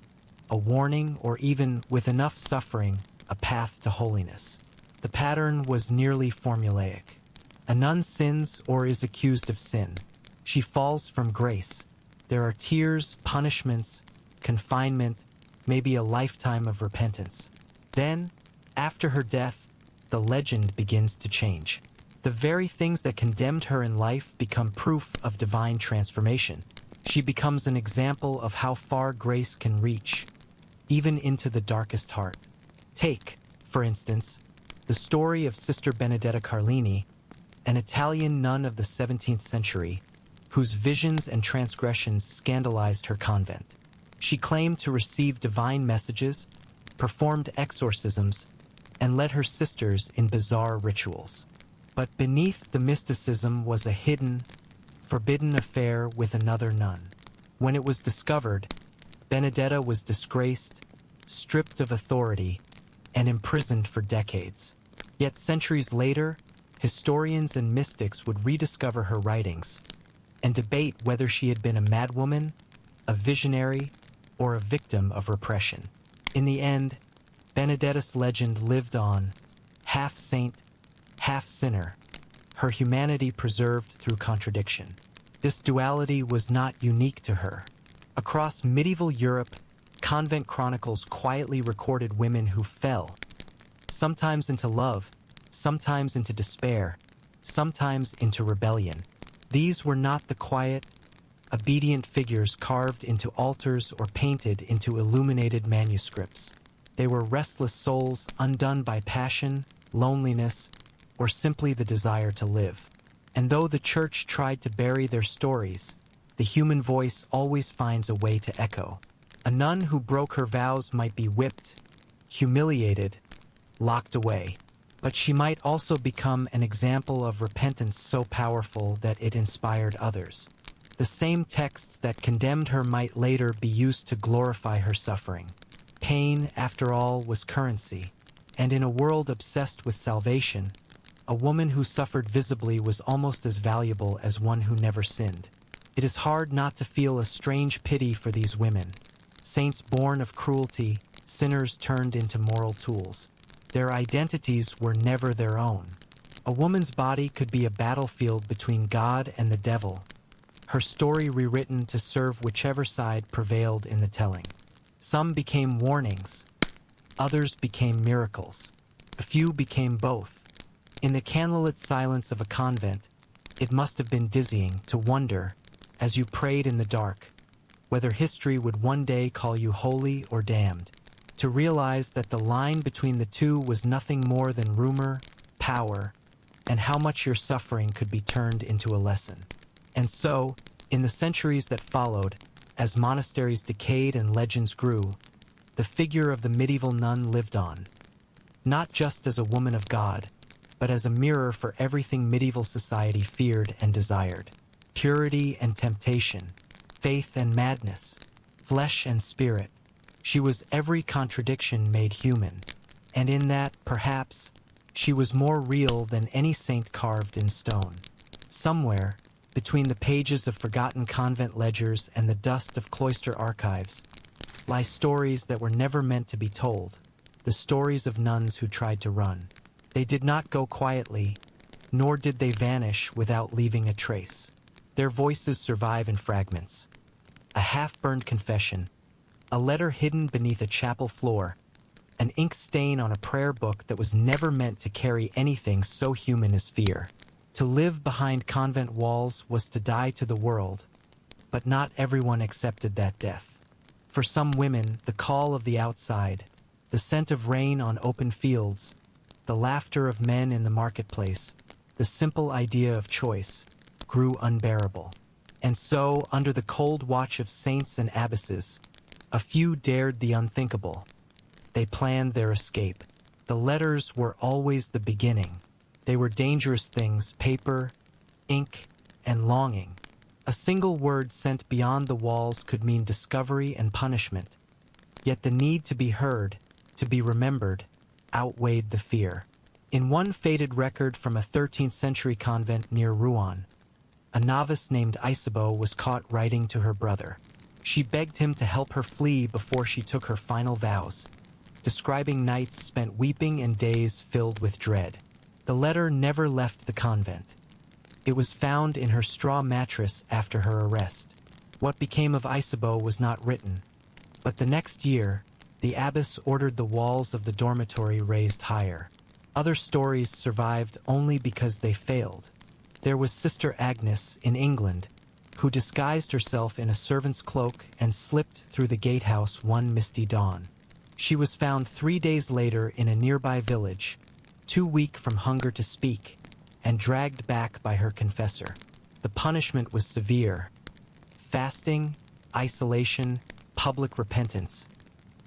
a warning, or even, with enough suffering, a path to holiness. The pattern was nearly formulaic. A nun sins or is accused of sin. She falls from grace. There are tears, punishments, confinement, maybe a lifetime of repentance. Then, after her death, the legend begins to change. The very things that condemned her in life become proof of divine transformation. She becomes an example of how far grace can reach, even into the darkest heart. Take, for instance, the story of Sister Benedetta Carlini, an Italian nun of the 17th century, whose visions and transgressions scandalized her convent. She claimed to receive divine messages, performed exorcisms, and led her sisters in bizarre rituals. But beneath the mysticism was a hidden, forbidden affair with another nun. When it was discovered, Benedetta was disgraced, stripped of authority, and imprisoned for decades. Yet centuries later, historians and mystics would rediscover her writings and debate whether she had been a madwoman, a visionary, or a victim of repression. In the end, Benedetta's legend lived on, half saint, half sinner, her humanity preserved through contradiction. This duality was not unique to her. Across medieval Europe, convent chronicles quietly recorded women who fell, sometimes into love, sometimes into despair, sometimes into rebellion. These were not the quiet, obedient figures carved into altars or painted into illuminated manuscripts. They were restless souls undone by passion, loneliness, or simply the desire to live. And though the church tried to bury their stories, the human voice always finds a way to echo. A nun who broke her vows might be whipped, humiliated, locked away, but she might also become an example of repentance so powerful that it inspired others. The same texts that condemned her might later be used to glorify her suffering. Pain, after all, was currency, and in a world obsessed with salvation, a woman who suffered visibly was almost as valuable as one who never sinned. It is hard not to feel a strange pity for these women, saints born of cruelty, sinners turned into moral tools. Their identities were never their own. A woman's body could be a battlefield between God and the devil, her story rewritten to serve whichever side prevailed in the telling. Some became warnings, others became miracles. A few became both. In the candlelit silence of a convent, it must have been dizzying to wonder, as you prayed in the dark, whether history would one day call you holy or damned, to realize that the line between the two was nothing more than rumor, power, and how much your suffering could be turned into a lesson. And so, in the centuries that followed, as monasteries decayed and legends grew, the figure of the medieval nun lived on, not just as a woman of God, but as a mirror for everything medieval society feared and desired: purity and temptation, faith and madness, flesh and spirit. She was every contradiction made human, and in that, perhaps, she was more real than any saint carved in stone. Somewhere, between the pages of forgotten convent ledgers and the dust of cloister archives, lie stories that were never meant to be told, the stories of nuns who tried to run. They did not go quietly, nor did they vanish without leaving a trace. Their voices survive in fragments: a half-burned confession, a letter hidden beneath a chapel floor, an ink stain on a prayer book that was never meant to carry anything so human as fear. To live behind convent walls was to die to the world, but not everyone accepted that death. For some women, the call of the outside, the scent of rain on open fields, the laughter of men in the marketplace, the simple idea of choice, grew unbearable. And so, under the cold watch of saints and abbesses, a few dared the unthinkable. They planned their escape. The letters were always the beginning. They were dangerous things: paper, ink, and longing. A single word sent beyond the walls could mean discovery and punishment. Yet the need to be heard, to be remembered, outweighed the fear. In one faded record from a 13th century convent near Rouen, a novice named Isabeau was caught writing to her brother. She begged him to help her flee before she took her final vows, describing nights spent weeping and days filled with dread. The letter never left the convent. It was found in her straw mattress after her arrest. What became of Isabeau was not written, but the next year, the abbess ordered the walls of the dormitory raised higher. Other stories survived only because they failed. There was Sister Agnes in England, who disguised herself in a servant's cloak and slipped through the gatehouse one misty dawn. She was found 3 days later in a nearby village, too weak from hunger to speak, and dragged back by her confessor. The punishment was severe: fasting, isolation, public repentance.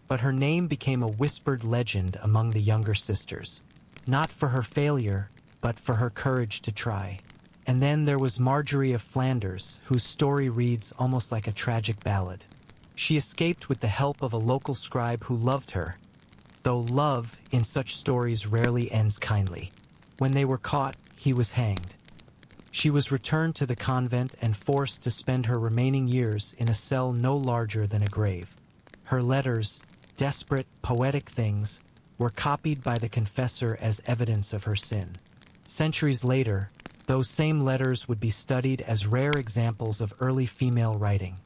But her name became a whispered legend among the younger sisters, not for her failure, but for her courage to try. And then there was Marjorie of Flanders, whose story reads almost like a tragic ballad. She escaped with the help of a local scribe who loved her, though love in such stories rarely ends kindly. When they were caught, he was hanged. She was returned to the convent and forced to spend her remaining years in a cell no larger than a grave. Her letters, desperate, poetic things, were copied by the confessor as evidence of her sin. Centuries later, those same letters would be studied as rare examples of early female writing,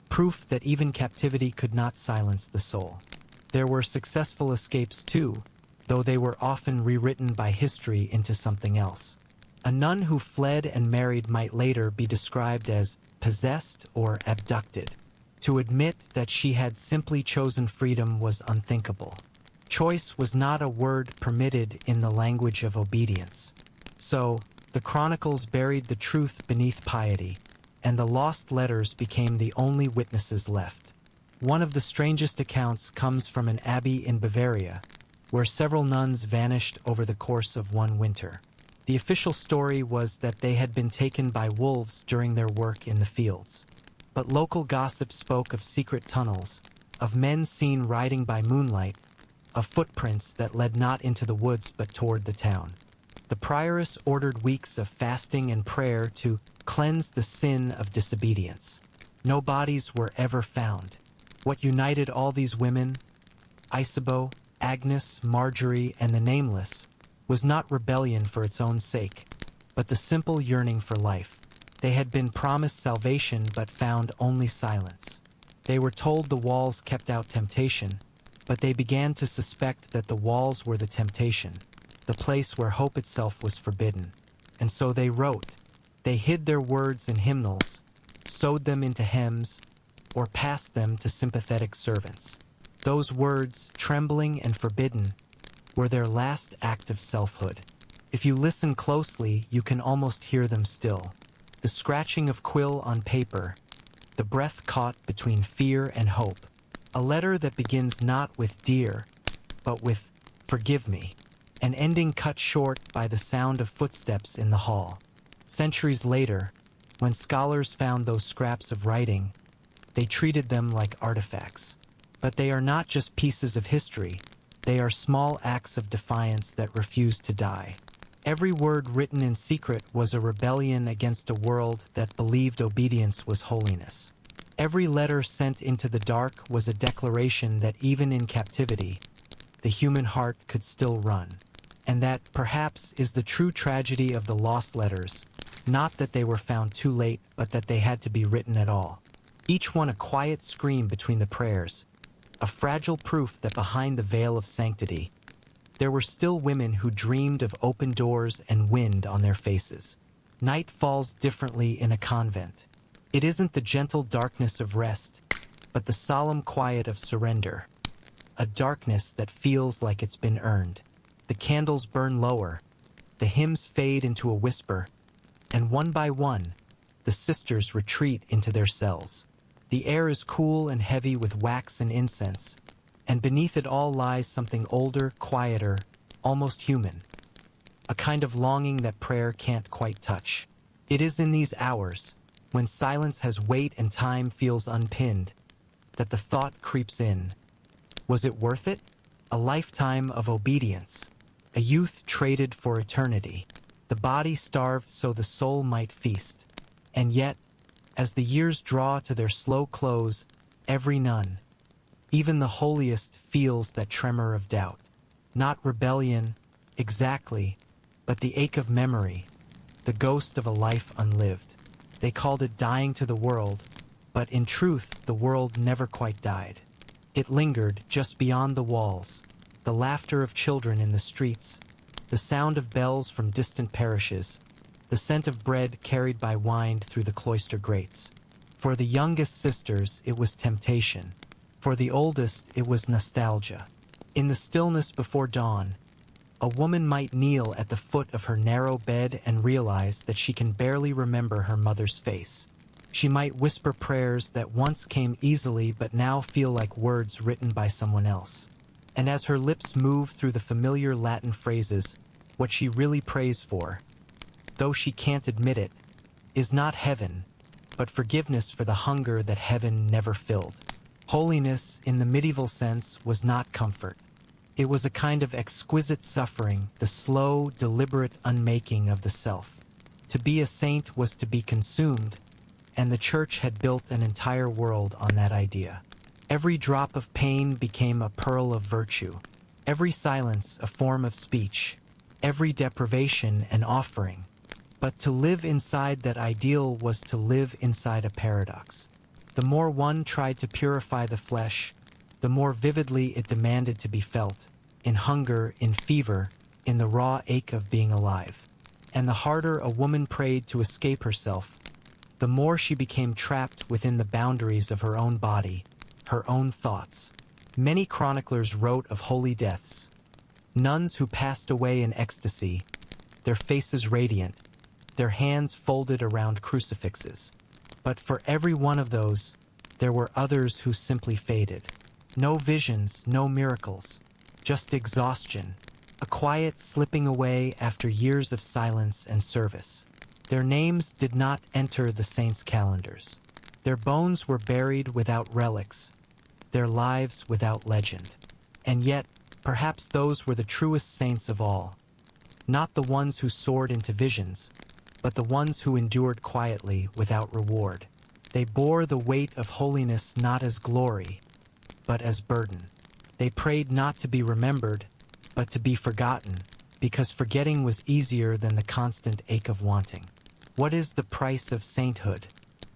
proof that even captivity could not silence the soul. There were successful escapes too, though they were often rewritten by history into something else. A nun who fled and married might later be described as possessed or abducted. To admit that she had simply chosen freedom was unthinkable. Choice was not a word permitted in the language of obedience. So, the chronicles buried the truth beneath piety, and the lost letters became the only witnesses left. One of the strangest accounts comes from an abbey in Bavaria, where several nuns vanished over the course of one winter. The official story was that they had been taken by wolves during their work in the fields. But local gossip spoke of secret tunnels, of men seen riding by moonlight, of footprints that led not into the woods but toward the town. The prioress ordered weeks of fasting and prayer to cleanse the sin of disobedience. No bodies were ever found. What united all these women, Isabeau, Agnes, Marjorie, and the Nameless, was not rebellion for its own sake, but the simple yearning for life. They had been promised salvation but found only silence. They were told the walls kept out temptation, but they began to suspect that the walls were the temptation, the place where hope itself was forbidden. And so they wrote. They hid their words in hymnals, sewed them into hymns, or passed them to sympathetic servants. Those words, trembling and forbidden, were their last act of selfhood. If you listen closely, you can almost hear them still. The scratching of quill on paper, the breath caught between fear and hope. A letter that begins not with dear, but with forgive me, an ending cut short by the sound of footsteps in the hall. Centuries later, when scholars found those scraps of writing, they treated them like artifacts. But they are not just pieces of history, they are small acts of defiance that refuse to die. Every word written in secret was a rebellion against a world that believed obedience was holiness. Every letter sent into the dark was a declaration that even in captivity, the human heart could still run. And that, perhaps, is the true tragedy of the lost letters, not that they were found too late, but that they had to be written at all. Each one a quiet scream between the prayers, a fragile proof that behind the veil of sanctity, there were still women who dreamed of open doors and wind on their faces. Night falls differently in a convent. It isn't the gentle darkness of rest, but the solemn quiet of surrender, a darkness that feels like it's been earned. The candles burn lower, the hymns fade into a whisper, and one by one, the sisters retreat into their cells. The air is cool and heavy with wax and incense, and beneath it all lies something older, quieter, almost human. A kind of longing that prayer can't quite touch. It is in these hours, when silence has weight and time feels unpinned, that the thought creeps in. Was it worth it? A lifetime of obedience, a youth traded for eternity, the body starved so the soul might feast. And yet, as the years draw to their slow close, every nun, even the holiest, feels that tremor of doubt. Not rebellion, exactly, but the ache of memory, the ghost of a life unlived. They called it dying to the world, but in truth the world never quite died. It lingered just beyond the walls, the laughter of children in the streets, the sound of bells from distant parishes, the scent of bread carried by wind through the cloister grates. For the youngest sisters, it was temptation. For the oldest, it was nostalgia. In the stillness before dawn, a woman might kneel at the foot of her narrow bed and realize that she can barely remember her mother's face. She might whisper prayers that once came easily but now feel like words written by someone else. And as her lips move through the familiar Latin phrases, what she really prays for, though she can't admit it, is not heaven, but forgiveness for the hunger that heaven never filled. Holiness, in the medieval sense, was not comfort. It was a kind of exquisite suffering, the slow, deliberate unmaking of the self. To be a saint was to be consumed, and the Church had built an entire world on that idea. Every drop of pain became a pearl of virtue, every silence a form of speech, every deprivation an offering. But to live inside that ideal was to live inside a paradox. The more one tried to purify the flesh, the more vividly it demanded to be felt, in hunger, in fever, in the raw ache of being alive. And the harder a woman prayed to escape herself, the more she became trapped within the boundaries of her own body, her own thoughts. Many chroniclers wrote of holy deaths, nuns who passed away in ecstasy, their faces radiant, their hands folded around crucifixes. But for every one of those, there were others who simply faded. No visions, no miracles, just exhaustion, a quiet slipping away after years of silence and service. Their names did not enter the saints' calendars. Their bones were buried without relics, their lives without legend. And yet, perhaps those were the truest saints of all. Not the ones who soared into visions, but the ones who endured quietly without reward. They bore the weight of holiness not as glory, but as burden. They prayed not to be remembered, but to be forgotten, because forgetting was easier than the constant ache of wanting. What is the price of sainthood?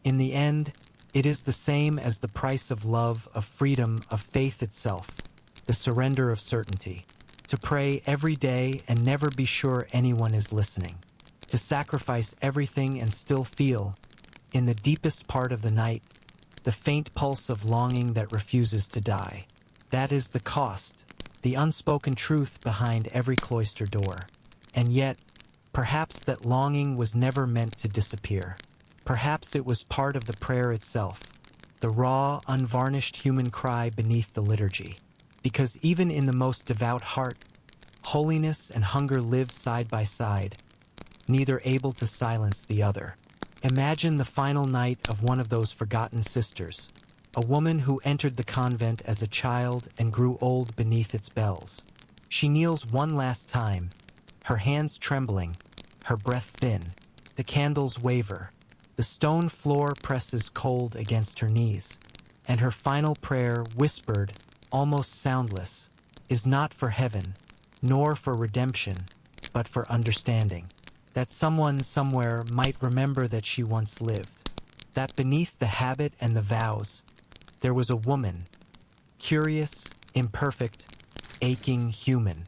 In the end, it is the same as the price of love, of freedom, of faith itself, the surrender of certainty. To pray every day and never be sure anyone is listening. To sacrifice everything and still feel, in the deepest part of the night, the faint pulse of longing that refuses to die. That is the cost, the unspoken truth behind every cloister door. And yet, perhaps that longing was never meant to disappear. Perhaps it was part of the prayer itself, the raw, unvarnished human cry beneath the liturgy. Because even in the most devout heart, holiness and hunger live side by side, neither able to silence the other. Imagine the final night of one of those forgotten sisters, a woman who entered the convent as a child and grew old beneath its bells. She kneels one last time, her hands trembling, her breath thin. The candles waver, the stone floor presses cold against her knees, and her final prayer, whispered, almost soundless, is not for heaven, nor for redemption, but for understanding. That someone somewhere might remember that she once lived. That beneath the habit and the vows, there was a woman, curious, imperfect, aching, human.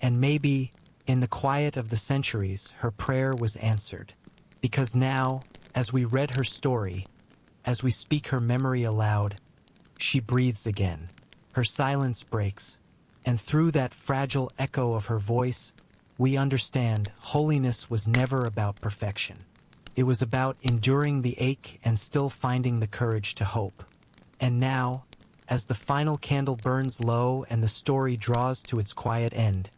And maybe, in the quiet of the centuries, her prayer was answered. Because now, as we read her story, as we speak her memory aloud, she breathes again. Her silence breaks, and through that fragile echo of her voice, we understand holiness was never about perfection. It was about enduring the ache and still finding the courage to hope. And now, as the final candle burns low and the story draws to its quiet end,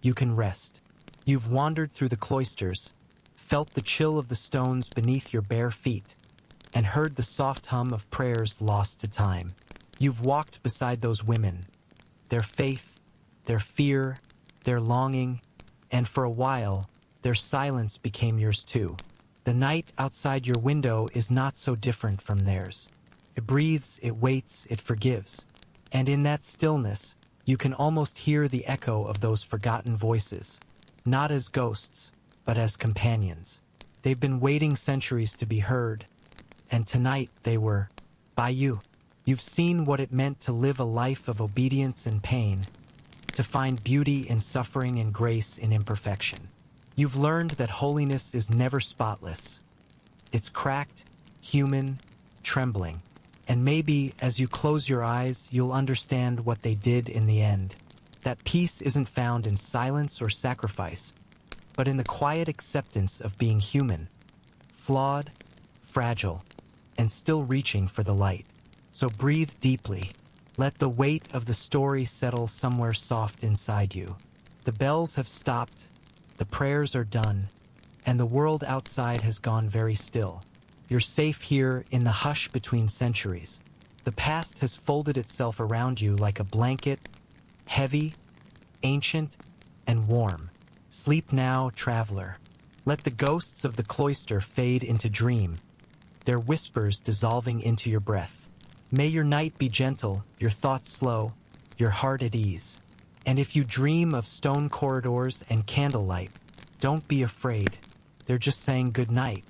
you can rest. You've wandered through the cloisters, felt the chill of the stones beneath your bare feet, and heard the soft hum of prayers lost to time. You've walked beside those women, their faith, their fear, their longing, and for a while, their silence became yours too. The night outside your window is not so different from theirs. It breathes, it waits, it forgives. And in that stillness, you can almost hear the echo of those forgotten voices, not as ghosts, but as companions. They've been waiting centuries to be heard, and tonight they were by you. You've seen what it meant to live a life of obedience and pain, to find beauty in suffering and grace in imperfection. You've learned that holiness is never spotless. It's cracked, human, trembling. And maybe, as you close your eyes, you'll understand what they did in the end. That peace isn't found in silence or sacrifice, but in the quiet acceptance of being human, flawed, fragile, and still reaching for the light. So breathe deeply. Let the weight of the story settle somewhere soft inside you. The bells have stopped, the prayers are done, and the world outside has gone very still. You're safe here in the hush between centuries. The past has folded itself around you like a blanket, heavy, ancient, and warm. Sleep now, traveler. Let the ghosts of the cloister fade into dream, their whispers dissolving into your breath. May your night be gentle, your thoughts slow, your heart at ease. And if you dream of stone corridors and candlelight, don't be afraid. They're just saying good night.